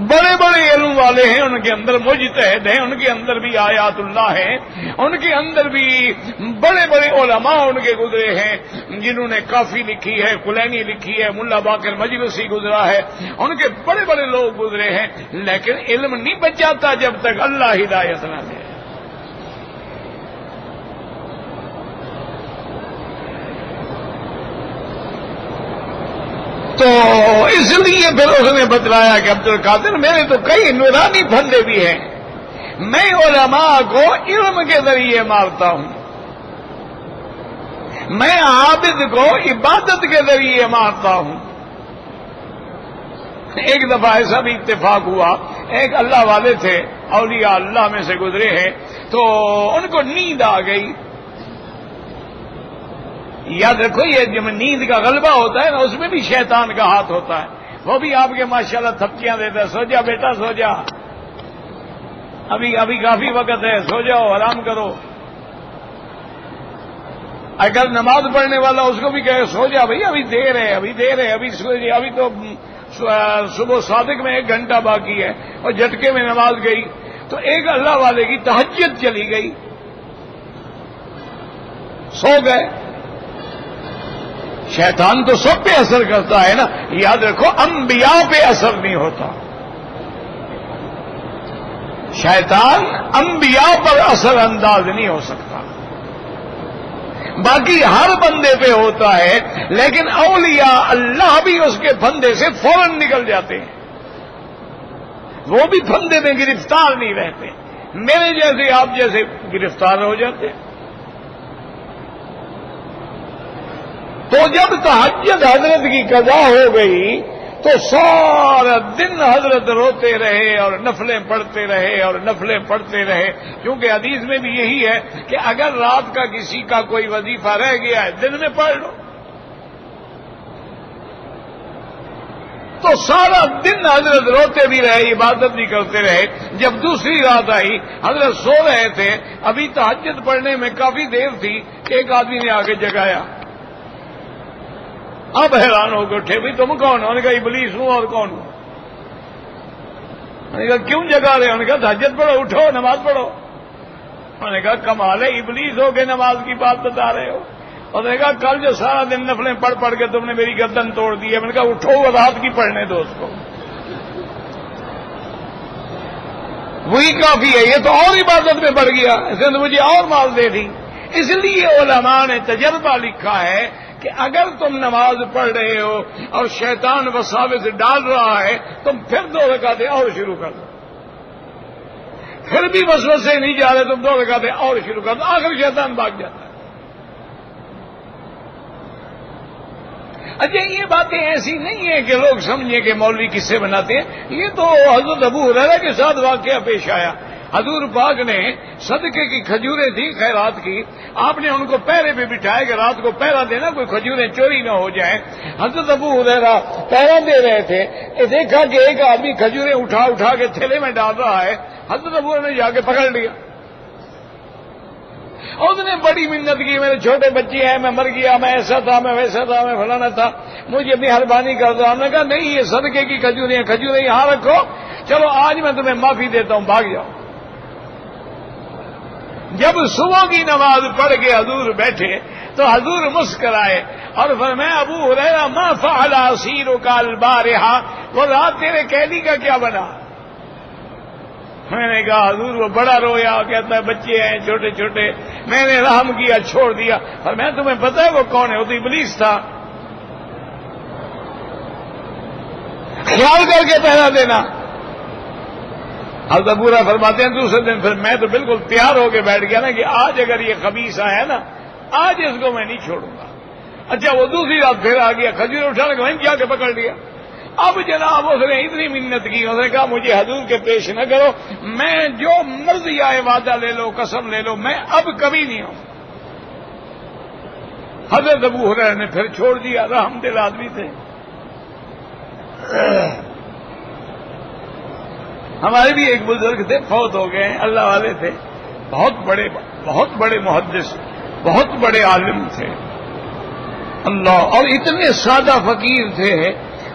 بڑے بڑے علم والے ہیں، ان کے اندر مجتہد ہیں، ان کے اندر بھی آیات اللہ ہیں، ان کے اندر بھی بڑے بڑے علماء ان کے گزرے ہیں، جنہوں نے کافی لکھی ہے، کلینی لکھی ہے، ملا باقر مجلسی گزرا ہے، ان کے بڑے بڑے لوگ گزرے ہیں، لیکن علم نہیں بچ جاتا جب تک اللہ ہدایت نہ دے۔ تو اس لیے پھر اس نے بتلایا کہ عبد القادر میرے تو کئی نورانی پھندے بھی ہیں، میں علماء کو علم کے ذریعے مارتا ہوں، میں عابد کو عبادت کے ذریعے مارتا ہوں۔ ایک دفعہ ایسا بھی اتفاق ہوا، ایک اللہ والے تھے، اولیاء اللہ میں سے گزرے ہیں، تو ان کو نیند آ گئی۔ یاد رکھو یہ جب نیند کا غلبہ ہوتا ہے نا، اس میں بھی شیطان کا ہاتھ ہوتا ہے، وہ بھی آپ کے ماشاءاللہ تھپکیاں دیتا ہے، سو جا بیٹا سو جا، ابھی کافی وقت ہے، سو جاؤ آرام کرو۔ اگر نماز پڑھنے والا اس کو بھی کہے سو جا بھائی، ابھی دیر ہے، ابھی تو صبح صادق میں 1 گھنٹہ باقی ہے، اور جھٹکے میں نماز گئی، تو ایک اللہ والے کی تہجد چلی گئی، سو گئے۔ شیطان تو سب پہ اثر کرتا ہے نا، یاد رکھو انبیاء پہ اثر نہیں ہوتا، شیطان انبیاء پر اثر انداز نہیں ہو سکتا، باقی ہر بندے پہ ہوتا ہے، لیکن اولیاء اللہ بھی اس کے پھندے سے فوراً نکل جاتے ہیں، وہ بھی پھندے میں گرفتار نہیں رہتے، میرے جیسے آپ جیسے گرفتار ہو جاتے ہیں۔ تو جب تہجد حضرت کی قضا ہو گئی تو سارا دن حضرت روتے رہے اور نفلیں پڑھتے رہے، کیونکہ حدیث میں بھی یہی ہے کہ اگر رات کا کسی کا کوئی وظیفہ رہ گیا ہے دن میں پڑھ لو، تو سارا دن حضرت روتے بھی رہے، عبادت بھی کرتے رہے۔ جب دوسری رات آئی حضرت سو رہے تھے، ابھی تہجد پڑھنے میں کافی دیر تھی، ایک آدمی نے آگے جگایا، اب حیران ہو کے اٹھے، بھائی تم کون؟ انہوں نے کہا ابلیس ہوں، اور کون ہوں؟ انہوں نے کہا کیوں جگا رہے؟ انہوں نے کہا تہجد پڑھو، اٹھو نماز پڑھو۔ انہوں نے کہا کمال ہے، ابلیس ہو کے نماز کی بات بتا رہے ہو۔ انہوں نے کہا کل جو سارا دن نفلیں پڑھ کے تم نے میری گردن توڑ دی ہے۔ میں نے کہا اٹھو رات کی پڑھنے دو اس کو، وہی کافی ہے، یہ تو اور عبادت میں بڑھ گیا، اس نے مجھے اور مال دے دی۔ اس لیے علماء نے تجربہ لکھا ہے کہ اگر تم نماز پڑھ رہے ہو اور شیطان وساوس ڈال رہا ہے، تم پھر 2 رکعتیں اور شروع کر دو، پھر بھی وسوسے نہیں جا رہے، تم 2 رکعتیں اور شروع کر دو، آخر شیطان بھاگ جاتا ہے۔ اچھا یہ باتیں ایسی نہیں ہیں کہ لوگ سمجھیں کہ مولوی کس سے بناتے ہیں، یہ تو حضرت ابو ہریرہ کے ساتھ واقعہ پیش آیا۔ حضور پاک نے صدقے کی کھجوریں تھی خیرات کی، آپ نے ان کو پہرے پہ بٹھایا کہ رات کو پہرا دینا، کوئی کھجوریں چوری نہ ہو جائیں۔ حضرت ابو ہریرہ پہرا دے رہے تھے، دیکھا کہ ایک آدمی کھجوریں اٹھا کے تھیلے میں ڈال رہا ہے، حضرت ابو ہریرہ نے جا کے پکڑ لیا، اس نے بڑی منت کی، میرے چھوٹے بچے ہیں، میں مر گیا، میں ایسا تھا، میں ویسا تھا، میں فلانا تھا، مجھے مہربانی کر دو۔ ہم نے کہا نہیں، یہ صدقے کی کھجوریں یہاں رکھو، چلو آج میں تمہیں معافی دیتا ہوں، بھاگ جاؤ۔ جب صبح کی نماز پڑھ کے حضور بیٹھے تو حضور مسکرائے اور فرمایا ابو ہریرہ ما فعل اسیرک البارحہ، وہ رات تیرے قیدی کا کیا بنا؟ میں نے کہا حضور وہ بڑا رویا، کہتا ہے بچے ہیں چھوٹے چھوٹے، میں نے رحم کیا چھوڑ دیا، اور میں تمہیں پتہ ہے وہ کون ہے؟ وہ تو ابلیس تھا، خیال کر کے پہنا دینا۔ حضرت ابو ہریرہ فرماتے ہیں دوسرے دن پھر میں تو بالکل تیار ہو کے بیٹھ گیا نا کہ آج اگر یہ خبیث آیا نا، آج اس کو میں نہیں چھوڑوں گا۔ اچھا وہ دوسری رات پھر آ گیا، کھجور اٹھانے کا وہیں جا کے پکڑ لیا۔ اب جناب اس نے اتنی منت کی، اس نے کہا مجھے حضور کے پیش نہ کرو، میں جو مرضی آئے وعدہ لے لو، قسم لے لو، میں اب کبھی نہیں ہوں۔ حضرت ابو ہریرہ نے پھر چھوڑ دیا، رحم دل آدمی تھے۔ ہمارے بھی ایک بزرگ تھے، فوت ہو گئے، اللہ والے تھے، بہت بڑے محدث، بہت بڑے عالم تھے اللہ، اور اتنے سادہ فقیر تھے۔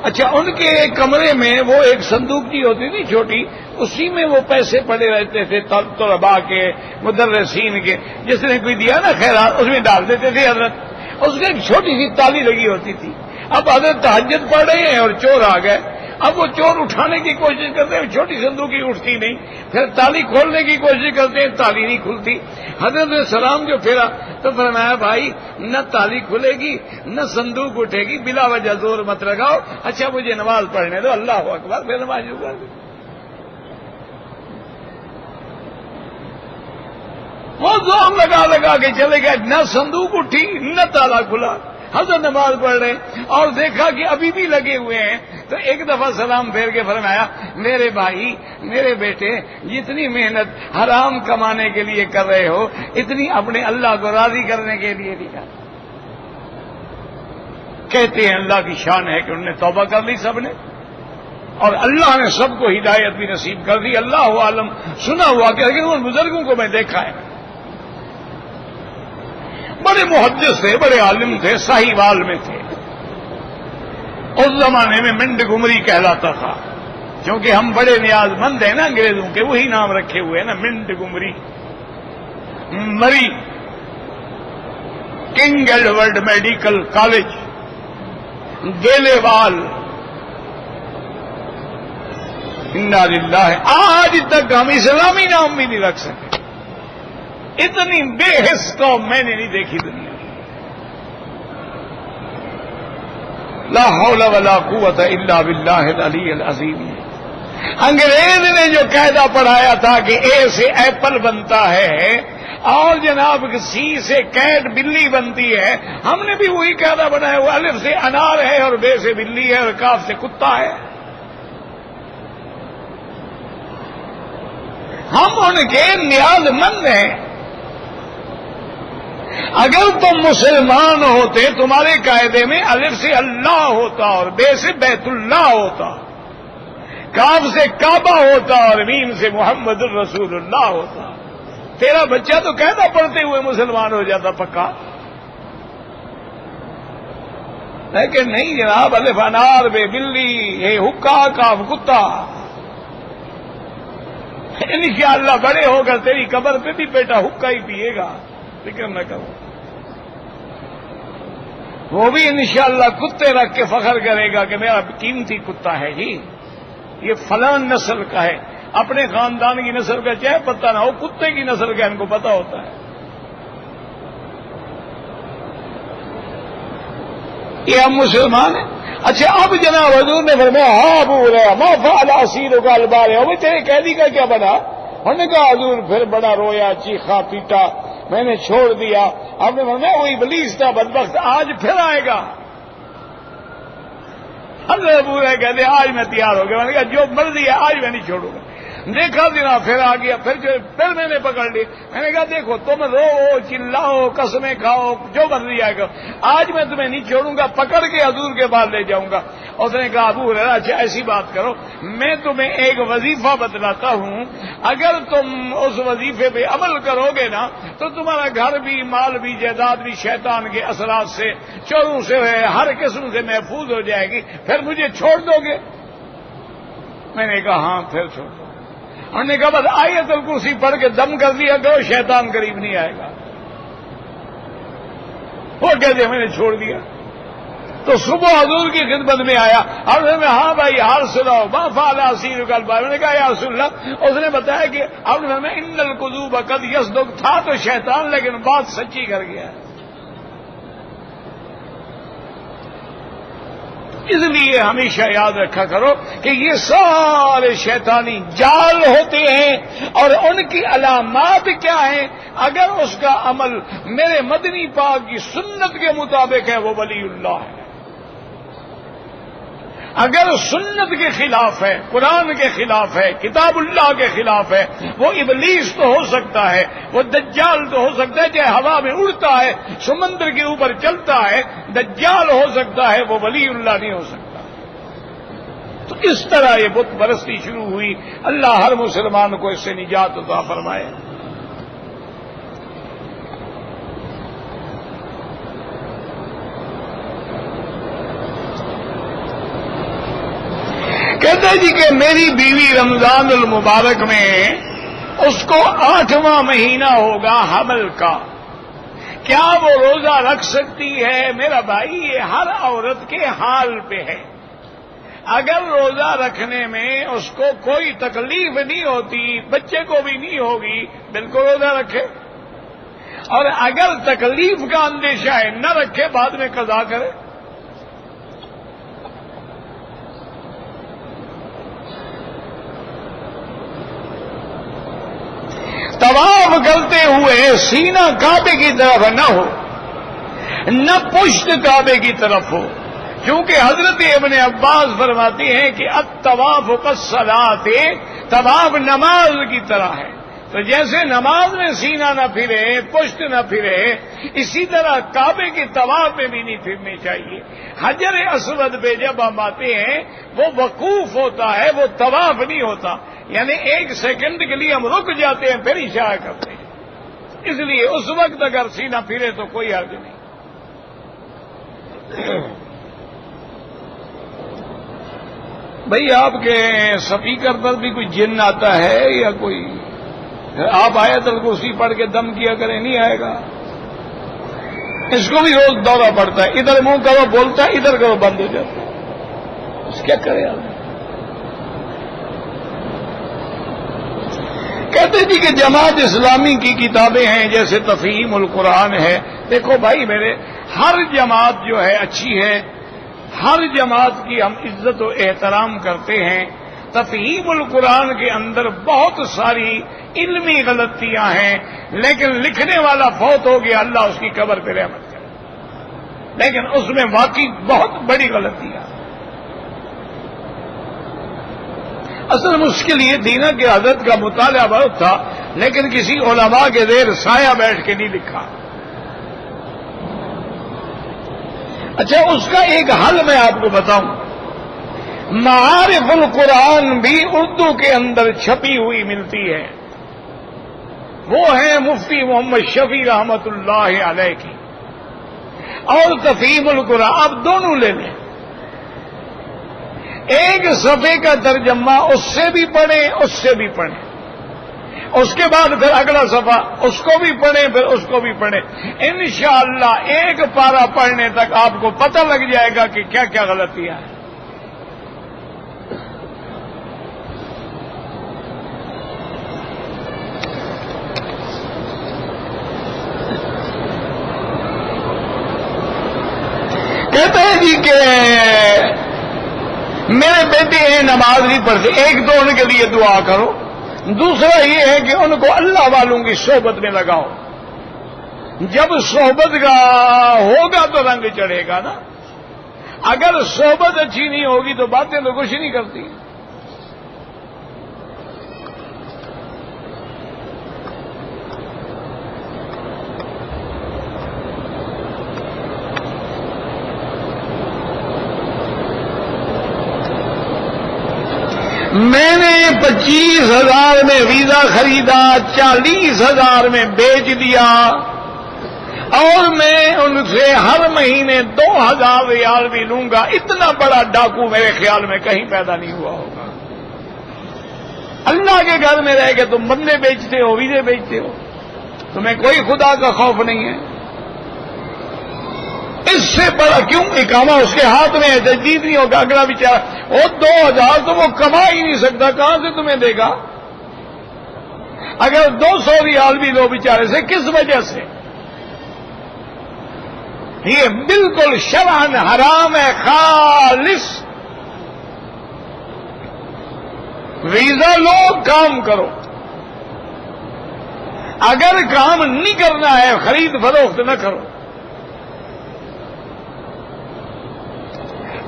اچھا ان کے کمرے میں وہ ایک صندوق کی ہوتی تھی چھوٹی، اسی میں وہ پیسے پڑے رہتے تھے طلباء کے، مدرسین کے، جس نے کوئی دیا نا خیرات اس میں ڈال دیتے تھے حضرت۔ اس کی ایک چھوٹی سی تالی لگی ہوتی تھی۔ اب حضرت تہجد پڑھ رہے ہیں اور چور آ گئے، اب وہ چور اٹھانے کی کوشش کرتے ہیں، چھوٹی صندوق کی اٹھتی نہیں، پھر تالی کھولنے کی کوشش کرتے ہیں، تالی نہیں کھلتی۔ حضرت نے سلام جو پھیرا تو فرمایا بھائی نہ تالی کھلے گی نہ صندوق اٹھے گی، بلا وجہ زور مت لگاؤ، اچھا مجھے نماز پڑھنے دو، اللہ اکبر، پھر نماز شروع کر دی۔ وہ زور لگا کے چلے گئے، نہ صندوق اٹھی نہ تالا کھلا۔ حضرت نماز پڑھ رہے اور دیکھا کہ ابھی بھی لگے ہوئے ہیں، تو ایک دفعہ سلام پھیر کے فرمایا میرے بھائی، میرے بیٹے، جتنی محنت حرام کمانے کے لیے کر رہے ہو اتنی اپنے اللہ کو راضی کرنے کے لیے نہیں کر۔ کہتے ہیں اللہ کی شان ہے کہ انہوں نے توبہ کر لی سب نے، اور اللہ نے سب کو ہدایت بھی نصیب کر دی۔ اللہ عالم سنا ہوا کہ لیکن ان بزرگوں کو میں دیکھا ہے، بڑے محدث تھے، بڑے عالم تھے، ساہیوال میں تھے۔ اس زمانے میں منڈ گمری کہلاتا تھا، کیونکہ ہم بڑے نیاز مند ہیں نا انگریزوں کے، وہی نام رکھے ہوئے ہیں نا، منڈ گمری، مری، کنگ ایڈورڈ میڈیکل کالج، گیلے وال، انا للہ۔ آج تک ہم اسلامی نام بھی نہیں رکھ سکے، اتنی بے حس قوم میں نے نہیں دیکھی دنیا میں۔ لا حول ولا قوت الا باللہ العلی العظیم۔ انگریز نے جو قاعدہ پڑھایا تھا کہ اے سے ایپل بنتا ہے اور جناب سی سے کیٹ بلی بنتی ہے، ہم نے بھی وہی قاعدہ بنایا ہوا، الف سے انار ہے اور بے سے بلی ہے اور کاف سے کتا ہے۔ ہم ان کے نیاز مند ہیں۔ اگر تم مسلمان ہوتے تمہارے قاعدے میں الف سے اللہ ہوتا اور بے سے بیت اللہ ہوتا، کاف سے کعبہ ہوتا اور میم سے محمد الرسول اللہ ہوتا، تیرا بچہ تو قاعدہ پڑھتے ہوئے مسلمان ہو جاتا پکا۔ لیکن نہیں جناب، الف انار بے بلی، ہے حکا کاف کتا۔ انشاءاللہ بڑے ہو کر تیری قبر پہ بھی بیٹا حکا ہی پیے گا، فکر نہ کرو۔ وہ بھی انشاءاللہ کتے رکھ کے فخر کرے گا کہ میرا قیمتی کتا ہے جی، یہ فلان نسل کا ہے، اپنے خاندان کی نسل کا چاہے پتہ نہ ہو، کتے کی نسل کا ان کو پتہ ہوتا ہے۔ یہ ہم مسلمان ہیں۔ اچھا اب جناب حضور نے فرمایا ہاں ابو ہریرہ ما فعل اسیرک البارحہ، وہ تیرے قیدی کا کیا بنا؟ انہوں نے کہا حضور پھر بڑا رویا، چیخا پیٹا، میں نے چھوڑ دیا۔ آپ نے فرمایا وہ ابلیس تھا بدبخت، آج پھر آئے گا۔ حضرت ابو ہریرہ کہتے آج میں تیار ہو گیا، میں نے کہا جو مرضی ہے آج میں نہیں چھوڑوں گا۔ دیکھا دنا پھر آ گیا، پھر میں نے پکڑ لی، میں نے کہا دیکھو تم رو چلاؤ قسمیں کھاؤ جو مرضی آئے گا، آج میں تمہیں نہیں چھوڑوں گا، پکڑ کے حضور کے پاس لے جاؤں گا۔ اس نے کہا ابو ہریرہ اچھا ایسی بات کرو، میں تمہیں ایک وظیفہ بتلاتا ہوں، اگر تم اس وظیفے پہ عمل کرو گے نا تو تمہارا گھر بھی، مال بھی، جائیداد بھی شیطان کے اثرات سے، چوروں سے، ہر قسم سے محفوظ ہو جائے گی، پھر مجھے چھوڑ دو گے؟ میں نے کہا ہاں پھر چھوڑ دو۔ انہوں نے کہا بس آیت الکرسی پڑھ کے دم کر دیا کرو، شیطان قریب نہیں آئے گا۔ وہ کہتے میں نے چھوڑ دیا۔ تو صبح حضور کی خدمت میں آیا اور میں ہاں بھائی حال سناؤ ما فعل اسیر القلب، میں نے کہا یا رسول اللہ، اس نے بتایا کہ اب میں ان القلوب قد یصدق، تھا تو شیطان لیکن بات سچی کر گیا۔ اس لیے ہمیشہ یاد رکھا کرو کہ یہ سارے شیطانی جال ہوتے ہیں اور ان کی علامات کیا ہیں؟ اگر اس کا عمل میرے مدنی پاک کی سنت کے مطابق ہے وہ ولی اللہ ہے، اگر سنت کے خلاف ہے، قرآن کے خلاف ہے، کتاب اللہ کے خلاف ہے، وہ ابلیس تو ہو سکتا ہے، وہ دجال تو ہو سکتا ہے، چاہے ہوا میں اڑتا ہے، سمندر کے اوپر چلتا ہے، دجال ہو سکتا ہے، وہ ولی اللہ نہیں ہو سکتا۔ تو اس طرح یہ بت پرستی شروع ہوئی۔ اللہ ہر مسلمان کو اس سے نجات عطا فرمائے۔ کہتے جی کہ میری بیوی رمضان المبارک میں اس کو 8واں مہینہ ہوگا حمل کا، کیا وہ روزہ رکھ سکتی ہے؟ میرا بھائی یہ ہر عورت کے حال پہ ہے، اگر روزہ رکھنے میں اس کو کوئی تکلیف نہیں ہوتی، بچے کو بھی نہیں ہوگی، بالکل روزہ رکھے، اور اگر تکلیف کا اندیشہ ہے نہ رکھے، بعد میں قضا کرے۔ طواف کرتے ہوئے سینہ کعبے کی طرف نہ ہو، نہ پشت کعبے کی طرف ہو، کیونکہ حضرت ابن عباس فرماتے ہیں کہ الطواف کالصلاۃ، طواف نماز کی طرح ہے، تو جیسے نماز میں سینہ نہ پھرے، پشت نہ پھرے، اسی طرح کعبے کے طواف میں بھی نہیں پھرنی چاہیے۔ حجر اسود پہ جب ہم آتے ہیں وہ وقوف ہوتا ہے، وہ طواف نہیں ہوتا، یعنی 1 سیکنڈ کے لیے ہم رک جاتے ہیں پھر اشارہ کرتے ہیں، اس لیے اس وقت اگر سینہ پھرے تو کوئی حرج نہیں۔ بھئی آپ کے سپیکر پر بھی کوئی جن آتا ہے یا کوئی؟ آپ آیت الکرسی پڑھ کے دم کیا کریں، نہیں آئے گا، اس کو بھی روز دورہ پڑتا ہے، ادھر منہ کرو بولتا ہے، ادھر کرو بند ہو جاتا ہے، اس کیا کرے آپ؟ کہتے جی کہ جماعت اسلامی کی کتابیں ہیں جیسے تفہیم القرآن ہے، دیکھو بھائی میرے، ہر جماعت جو ہے اچھی ہے، ہر جماعت کی ہم عزت و احترام کرتے ہیں۔ تفہیم القرآن کے اندر بہت ساری علمی غلطیاں ہیں، لیکن لکھنے والا فوت ہو گیا، اللہ اس کی قبر پہ رحمت کرے، لیکن اس میں واقعی بہت بڑی غلطیاں۔ اصل مشکل یہ تھی نا کہ حضرت کا مطالعہ بہت تھا، لیکن کسی علماء کے زیر سایہ بیٹھ کے نہیں لکھا۔ اچھا، اس کا ایک حل میں آپ کو بتاؤں، معارف القرآن بھی اردو کے اندر چھپی ہوئی ملتی ہے، وہ ہے مفتی محمد شفیع رحمت اللہ علیہ کی، اور تفہیم القرآن، آپ دونوں لے لیں، ایک صفحے کا ترجمہ اس سے بھی پڑھیں، اس سے بھی پڑھیں، اس کے بعد پھر اگلا صفحہ اس کو بھی پڑھیں، پھر اس کو بھی پڑھیں، انشاءاللہ ایک پارہ پڑھنے تک آپ کو پتہ لگ جائے گا کہ کیا کیا غلطیاں ہیں۔ کہتے ہیں جی کہ میرے بیٹے ہیں نماز نہیں پڑھتے، ایک تو ان کے لیے دعا کرو، دوسرا یہ ہے کہ ان کو اللہ والوں کی صحبت میں لگاؤ، جب صحبت کا ہوگا تو رنگ چڑھے گا نا، اگر صحبت اچھی نہیں ہوگی تو باتیں تو کچھ نہیں کرتی۔ میں نے 25,000 میں ویزا خریدا، 40,000 میں بیچ دیا، اور میں ان سے ہر مہینے 2,000 ریال بھی لوں گا، اتنا بڑا ڈاکو میرے خیال میں کہیں پیدا نہیں ہوا ہوگا۔ اللہ کے گھر میں رہ کے تم بندے بیچتے ہو، ویزے بیچتے ہو، تمہیں کوئی خدا کا خوف نہیں ہے۔ اس سے بڑا کیوں اقامہ اس کے ہاتھ میں ہے، تجدید نہیں ہوگا، اگلا بیچارہ وہ 2000 تو وہ کما ہی نہیں سکتا، کہاں سے تمہیں دے گا؟ اگر 200 ریال بھی لو بیچارے سے، کس وجہ سے؟ یہ بالکل شرعاً حرام ہے، خالص۔ ویزا لو، کام کرو، اگر کام نہیں کرنا ہے خرید فروخت نہ کرو۔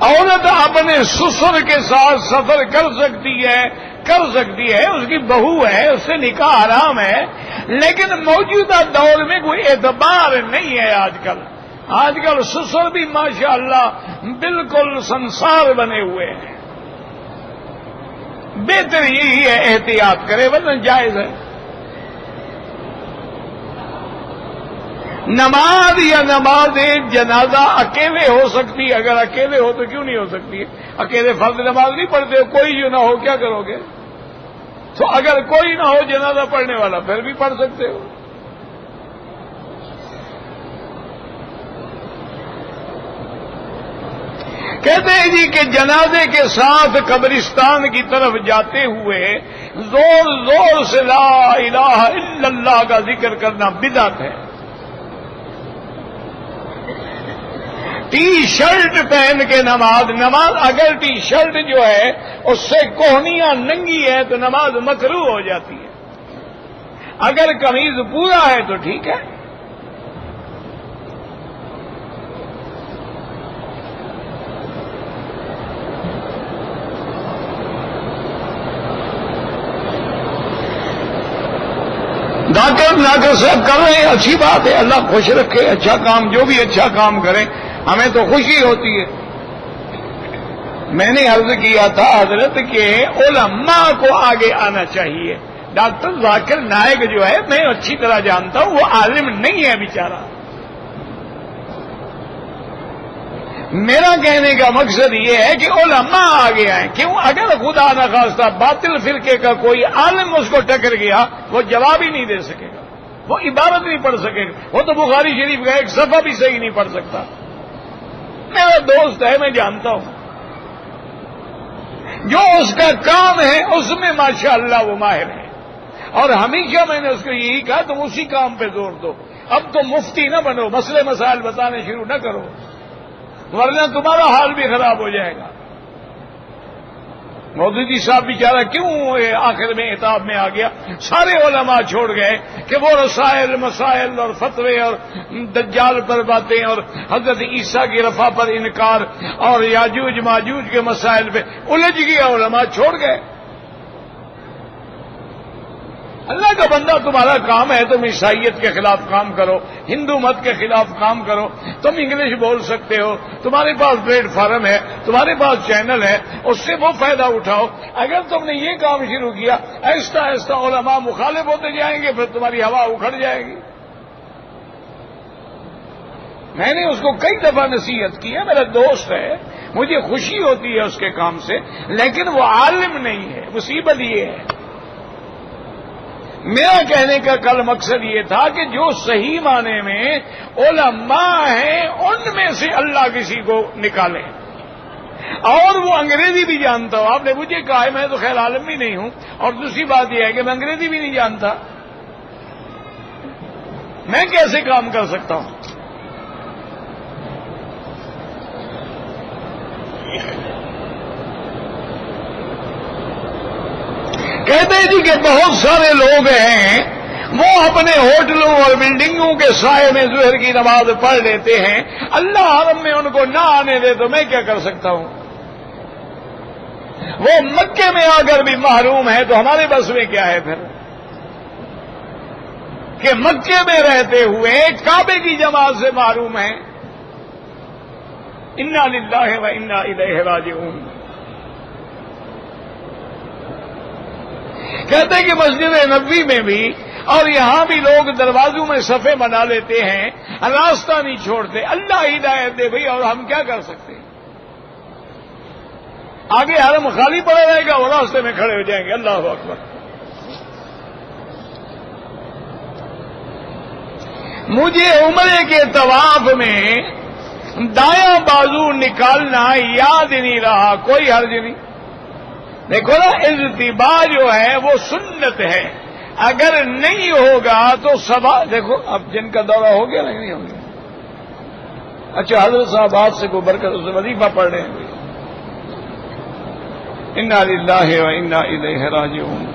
عورت اپنے سسر کے ساتھ سفر کر سکتی ہے، اس کی بہو ہے، اس سے نکاح حرام ہے، لیکن موجودہ دور میں کوئی اعتبار نہیں ہے۔ آج کل سسر بھی ماشاءاللہ بالکل سنسار بنے ہوئے ہیں۔ بہتر یہی ہے احتیاط کرے، ورنہ جائز ہے۔ نماز یا نماز جنازہ اکیلے ہو سکتی ہے، اگر اکیلے ہو تو کیوں نہیں ہو سکتی ہے؟ اکیلے فرض نماز نہیں پڑھتے ہو، کوئی جو نہ ہو کیا کرو گے؟ تو اگر کوئی نہ ہو جنازہ پڑھنے والا پھر بھی پڑھ سکتے ہو۔ کہتے ہیں جی کہ جنازے کے ساتھ قبرستان کی طرف جاتے ہوئے زور زور سے لا الہ الا اللہ کا ذکر کرنا بدعت ہے۔ ٹی شرٹ پہن کے نماز اگر ٹی شرٹ جو ہے اس سے کوہنیاں ننگی ہے تو نماز مکروہ ہو جاتی ہے، اگر قمیض پورا ہے تو ٹھیک ہے۔ ڈاکٹر صاحب کر رہے ہیں، اچھی بات ہے، اللہ خوش رکھے، اچھا کام، جو بھی اچھا کام کریں ہمیں تو خوشی ہوتی ہے۔ میں نے عرض کیا تھا حضرت کہ علماء کو آگے آنا چاہیے۔ ڈاکٹر ذاکر نائک جو ہے میں اچھی طرح جانتا ہوں، وہ عالم نہیں ہے بیچارہ۔ میرا کہنے کا مقصد یہ ہے کہ علماء آگے آئیں۔ کیوں؟ اگر خدا نخواستہ باطل فرقے کا کوئی عالم اس کو ٹکر گیا، وہ جواب ہی نہیں دے سکے گا، وہ عبارت نہیں پڑھ سکے گا، وہ تو بخاری شریف کا ایک صفحہ بھی صحیح نہیں پڑھ سکتا۔ میرا دوست ہے، میں جانتا ہوں، جو اس کا کام ہے اس میں ماشاءاللہ وہ ماہر ہے، اور ہمیشہ میں نے اس کو یہی کہا تم اسی کام پہ زور دو، اب تو مفتی نہ بنو، مسئلے مسائل بتانے شروع نہ کرو، ورنہ تمہارا حال بھی خراب ہو جائے گا۔ مودودی صاحب بیچارہ کیوں آخر میں عتاب میں آ گیا؟ سارے علماء چھوڑ گئے کہ وہ رسائل مسائل اور فتوے اور دجال پر باتیں اور حضرت عیسیٰ کی رفع پر انکار اور یاجوج ماجوج کے مسائل پہ الجھ گیا، علماء چھوڑ گئے۔ اللہ کا بندہ تمہارا کام ہے، تم عیسائیت کے خلاف کام کرو، ہندو مت کے خلاف کام کرو، تم انگلش بول سکتے ہو، تمہارے پاس پلیٹ فارم ہے، تمہارے پاس چینل ہے، اس سے وہ فائدہ اٹھاؤ۔ اگر تم نے یہ کام شروع کیا، آہستہ آہستہ علماء مخالف ہوتے جائیں گے، پھر تمہاری ہوا اکھڑ جائے گی۔ میں نے اس کو کئی دفعہ نصیحت کی ہے، میرا دوست ہے، مجھے خوشی ہوتی ہے اس کے کام سے، لیکن وہ عالم نہیں ہے۔ مصیبت یہ ہے، میرا کہنے کا کل مقصد یہ تھا کہ جو صحیح معنی میں علماء ہیں ان میں سے اللہ کسی کو نکالے، اور وہ انگریزی بھی جانتا ہو۔ آپ نے مجھے کہا ہے، میں تو خیر عالم بھی نہیں ہوں، اور دوسری بات یہ ہے کہ میں انگریزی بھی نہیں جانتا، میں کیسے کام کر سکتا ہوں؟ کہتے ہیں جی کہ بہت سارے لوگ ہیں وہ اپنے ہوٹلوں اور بلڈنگوں کے سائے میں ظہر کی نماز پڑھ لیتے ہیں، اللہ حرم میں ان کو نہ آنے دے تو میں کیا کر سکتا ہوں؟ وہ مکے میں آ کر بھی محروم ہے تو ہمارے بس میں کیا ہے پھر کہ مکے میں رہتے ہوئے کعبے کی جماعت سے محروم ہیں۔ انا للہ و انا الیہ راجعون۔ کہتے ہیں کہ مسجد نبوی میں بھی اور یہاں بھی لوگ دروازوں میں صفے بنا لیتے ہیں، راستہ نہیں چھوڑتے۔ اللہ ہدایت دے بھائی، اور ہم کیا کر سکتے ہیں؟ آگے حرم خالی پڑا رہے گا، وہ راستے میں کھڑے ہو جائیں گے۔ اللہ اکبر۔ مجھے عمرے کے طواف میں دایاں بازو نکالنا یاد ہی نہیں رہا، کوئی حرج نہیں۔ دیکھو نا، اجتباع جو ہے وہ سنت ہے، اگر نہیں ہوگا تو سبا دیکھو اب جن کا دورہ ہو گیا نہیں ہو گیا۔ اچھا حضرت صاحب ہاتھ سے کو برکت سے وظیفہ پڑھ رہے ہیں، انا للہ و انا الیہ راجعون۔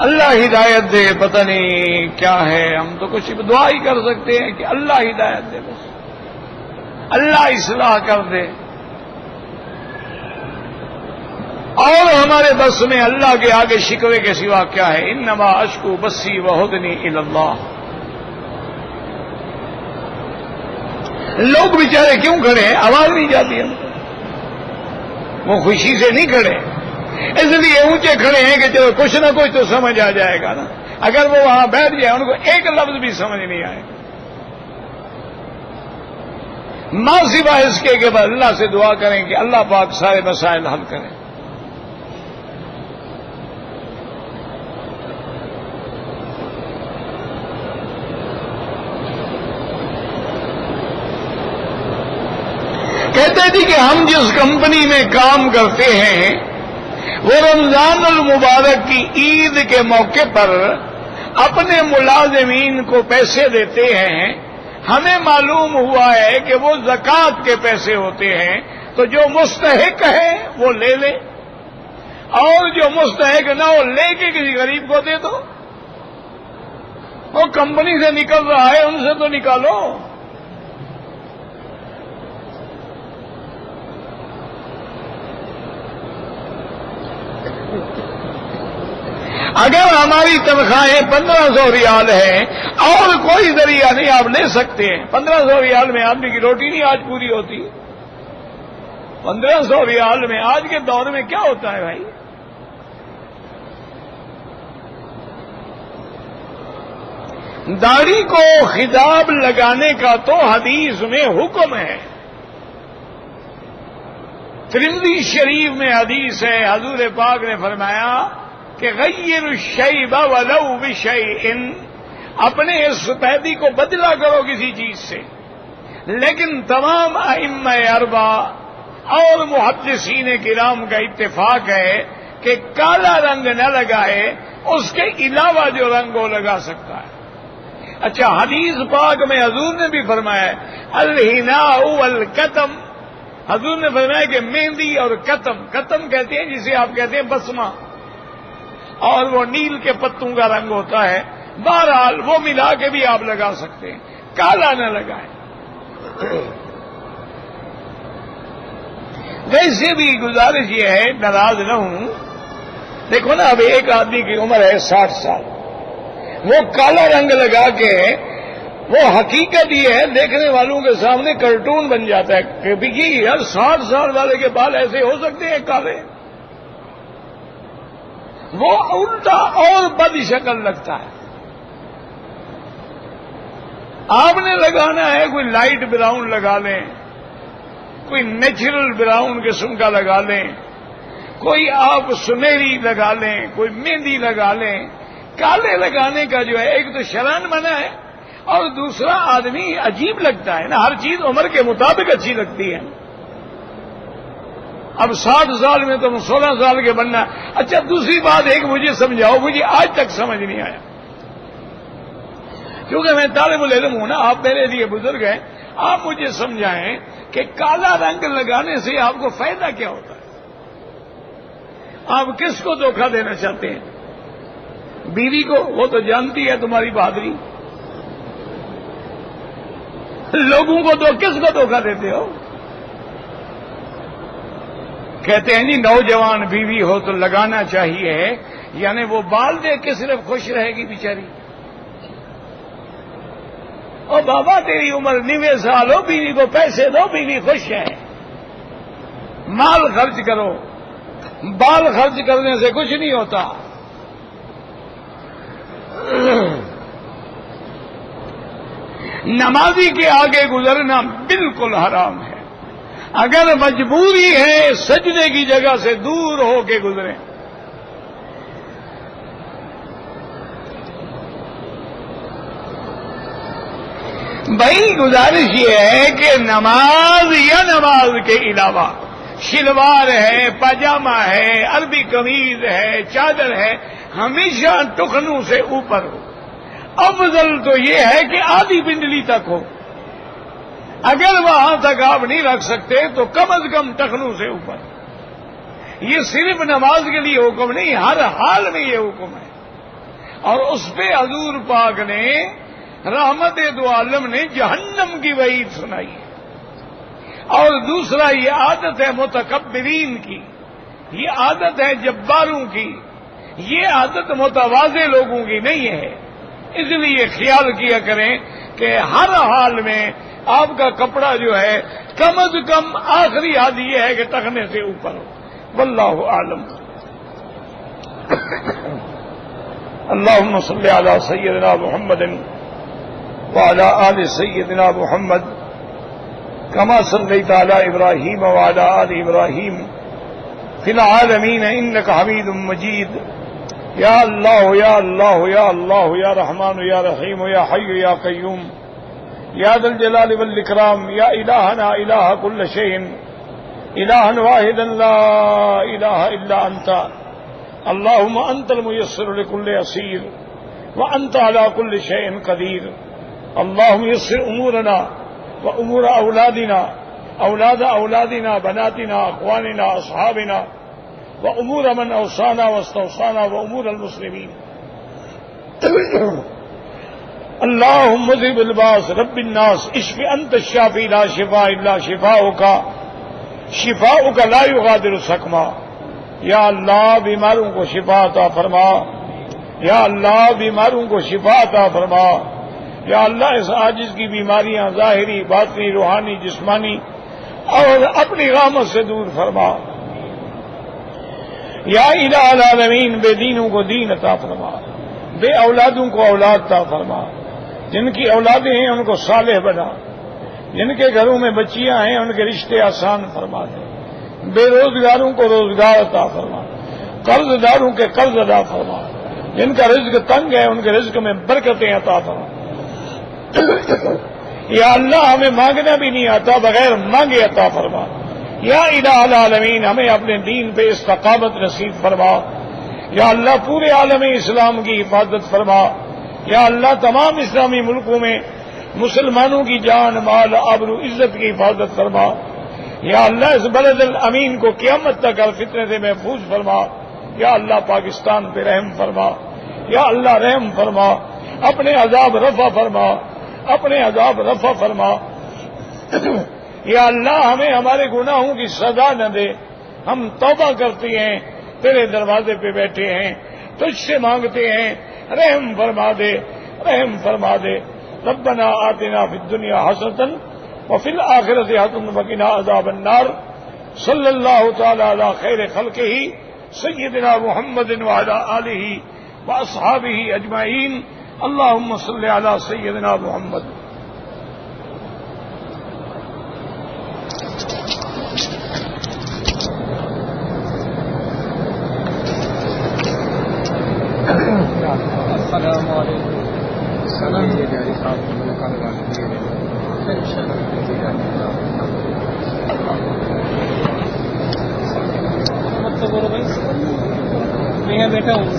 اللہ ہدایت دے، پتہ نہیں کیا ہے، ہم تو کچھ دعا ہی کر سکتے ہیں کہ اللہ ہدایت دے، بس اللہ اصلاح کر دے، اور ہمارے بس میں اللہ کے آگے شکوے کے سوا کیا ہے؟ انما اشکو بسی وحزنی الی اللہ۔ لوگ بیچارے کیوں کھڑے ہیں؟ آواز نہیں جاتی ہے، وہ خوشی سے نہیں کھڑے، اس لیے اونچے کھڑے ہیں کہ چلو کچھ نہ کچھ تو سمجھ آ جائے گا نا۔ اگر وہ وہاں بیٹھ جائے ان کو ایک لفظ بھی سمجھ نہیں آئے گا، ماں سوا اس کے کہ بعد اللہ سے دعا کریں کہ اللہ پاک سارے مسائل حل کریں۔ کہتے تھے کہ ہم جس کمپنی میں کام کرتے ہیں وہ رمضان المبارک کی عید کے موقع پر اپنے ملازمین کو پیسے دیتے ہیں، ہمیں معلوم ہوا ہے کہ وہ زکوٰۃ کے پیسے ہوتے ہیں، تو جو مستحق ہے وہ لے لے، اور جو مستحق نہ ہو لے کے کسی غریب کو دے دو۔ وہ کمپنی سے نکل رہا ہے، ان سے تو نکالو۔ اگر ہماری تنخواہیں 1500 ریال ہیں اور کوئی ذریعہ نہیں آپ لے سکتے ہیں، 1500 ریال میں آدمی کی روٹی نہیں آج پوری ہوتی، 1500 ریال میں آج کے دور میں کیا ہوتا ہے بھائی؟ داڑھی کو خطاب لگانے کا تو حدیث میں حکم ہے، ترمذی شریف میں حدیث ہے، حضور پاک نے فرمایا کہ غیر الشیب ولو بشیء، اپنے اس سفیدی کو بدلا کرو کسی چیز سے، لیکن تمام ائمہ اربعہ اور محدثین کرام کا اتفاق ہے کہ کالا رنگ نہ لگائے، اس کے علاوہ جو رنگ وہ لگا سکتا ہے۔ اچھا حدیث پاک میں حضور نے بھی فرمایا ہے الحناء والکتم، حضور نے فرمایا کہ مہندی اور کتم کہتے ہیں جسے آپ کہتے ہیں بسمہ، اور وہ نیل کے پتوں کا رنگ ہوتا ہے، بہرحال وہ ملا کے بھی آپ لگا سکتے ہیں، کالا نہ لگائیں۔ ویسے بھی گزارش یہ ہے، ناراض نہ ہوں، دیکھو نا اب ایک آدمی کی عمر ہے 60 سال، وہ کالا رنگ لگا کے، وہ حقیقت یہ ہے دیکھنے والوں کے سامنے کارٹون بن جاتا ہے کہ یار 60 سال والے کے بال ایسے ہو سکتے ہیں کالے، وہ الٹا اور بد شکل لگتا ہے۔ آپ نے لگانا ہے کوئی لائٹ براؤن لگا لیں، کوئی نیچرل براؤن قسم کا لگا لیں، کوئی آپ سنہری لگا لیں، کوئی مہندی لگا لیں۔ کالے لگانے کا جو ہے ایک تو شرعاً منع ہے، اور دوسرا آدمی عجیب لگتا ہے نا، ہر چیز عمر کے مطابق اچھی لگتی ہے۔ اب 60 سال میں تم 16 سال کے بننا۔ اچھا دوسری بات ایک مجھے سمجھاؤ، مجھے آج تک سمجھ نہیں آیا، کیونکہ میں طالب العلم ہوں نا، آپ میرے لیے بزرگ ہیں، آپ مجھے سمجھائیں کہ کالا رنگ لگانے سے آپ کو فائدہ کیا ہوتا ہے؟ آپ کس کو دھوکہ دینا چاہتے ہیں؟ بیوی کو؟ وہ تو جانتی ہے تمہاری بہادری۔ لوگوں کو تو کس کو دھوکہ دیتے ہو؟ کہتے ہیں جی نوجوان بیوی ہو تو لگانا چاہیے، یعنی وہ بال دیکھ کے صرف خوش رہے گی بیچاری۔ او بابا تیری عمر 90 سال ہو، بیوی کو پیسے دو، بیوی خوش ہے، مال خرچ کرو، بال خرچ کرنے سے کچھ نہیں ہوتا۔ نمازی کے آگے گزرنا بالکل حرام ہے، اگر مجبوری ہے سجدے کی جگہ سے دور ہو کے گزریں۔ بھائی گزارش یہ ہے کہ نماز یا نماز کے علاوہ شلوار ہے، پاجامہ ہے، عربی قمیض ہے، چادر ہے، ہمیشہ ٹخنوں سے اوپر ہو۔ افضل تو یہ ہے کہ آدھی پنڈلی تک ہو۔ اگر وہاں تک آپ نہیں رکھ سکتے تو کم از کم ٹخنوں سے اوپر۔ یہ صرف نماز کے لیے حکم نہیں، ہر حال میں یہ حکم ہے۔ اور اس پہ حضور پاک نے رحمت دو عالم نے جہنم کی وعید سنائی ہے۔ اور دوسرا یہ عادت ہے متکبرین کی، یہ عادت ہے جباروں کی، یہ عادت متواضع لوگوں کی نہیں ہے۔ اس لیے خیال کیا کریں کہ ہر حال میں آپ کا کپڑا جو ہے کم از کم آخری حد یہ ہے کہ ٹخنے سے اوپر ہو۔ واللہ اعلم۔ اللهم صل على سيدنا محمد وعلى آل سيدنا محمد كما صليت على إبراهيم وعلى آل إبراهيم في العالمين إنك حميد مجيد۔ یا اللہ یا اللہ یا اللہ یا رحمان یا رحیم یا حی یا قیوم یا ذا الجلال والاکرام یا الہنا الہ کل شیء الہا واحدا لا الہ الا انت اللہم انت المیسر لکل عسیر وانت علی کل شیء قدیر۔ اللہم یسر امورنا وامور اولادنا اولاد اولادنا بناتنا اخواننا اصحابنا وامور من اوصانا واستوصانا وامور المسلمین۔ اللهم مذهب الباس رب الناس اشف انت الشافی لا شفاء الا شفاؤک شفاؤک لا یغادر سقما۔ یا اللہ بیماروں کو شفا عطا فرما، یا اللہ بیماروں کو شفا عطا فرما، یا اللہ اس عاجز کی بیماریاں ظاہری باطنی روحانی جسمانی اور اپنی رحمت سے دور فرما۔ یا الہ العالمین بے دینوں کو دین عطا فرما، بے اولادوں کو اولاد عطا فرما، جن کی اولادیں ہیں ان کو صالح بنا، جن کے گھروں میں بچیاں ہیں ان کے رشتے آسان فرما دے، بے روزگاروں کو روزگار عطا فرما، قرض داروں کے قرض ادا فرما، جن کا رزق تنگ ہے ان کے رزق میں برکتیں عطا فرما۔ یا اللہ ہمیں مانگنا بھی نہیں آتا، بغیر مانگے عطا فرما۔ یا الہ العالمین ہمیں اپنے دین پہ استقامت نصیب فرما۔ یا اللہ پورے عالم اسلام کی حفاظت فرما۔ یا اللہ تمام اسلامی ملکوں میں مسلمانوں کی جان مال آبرو عزت کی حفاظت فرما۔ یا اللہ اس بلد الامین کو قیامت تک ہر فتنے سے محفوظ فرما۔ یا اللہ پاکستان پہ رحم فرما، یا اللہ رحم فرما، اپنے عذاب رفع فرما، اپنے عذاب رفع فرما۔ یا اللہ ہمیں ہمارے گناہوں کی سزا نہ دے، ہم توبہ کرتے ہیں، تیرے دروازے پہ بیٹھے ہیں، تجھ سے مانگتے ہیں، رحم فرما دے، رحم فرما دے۔ ربنا آتنا فی الدنیا حسنۃ وفی الآخرۃ حسنۃ وقنا عذاب النار۔ صلی اللہ تعالی علی خیر خلقہ سیدنا محمد وعلی آلہ واصحابہ اجمعین۔ اللہم صل علی سیدنا محمد۔ السلام علیکم۔ السلام مطلب بولو بھائی، میں یہاں بیٹھا ہوں۔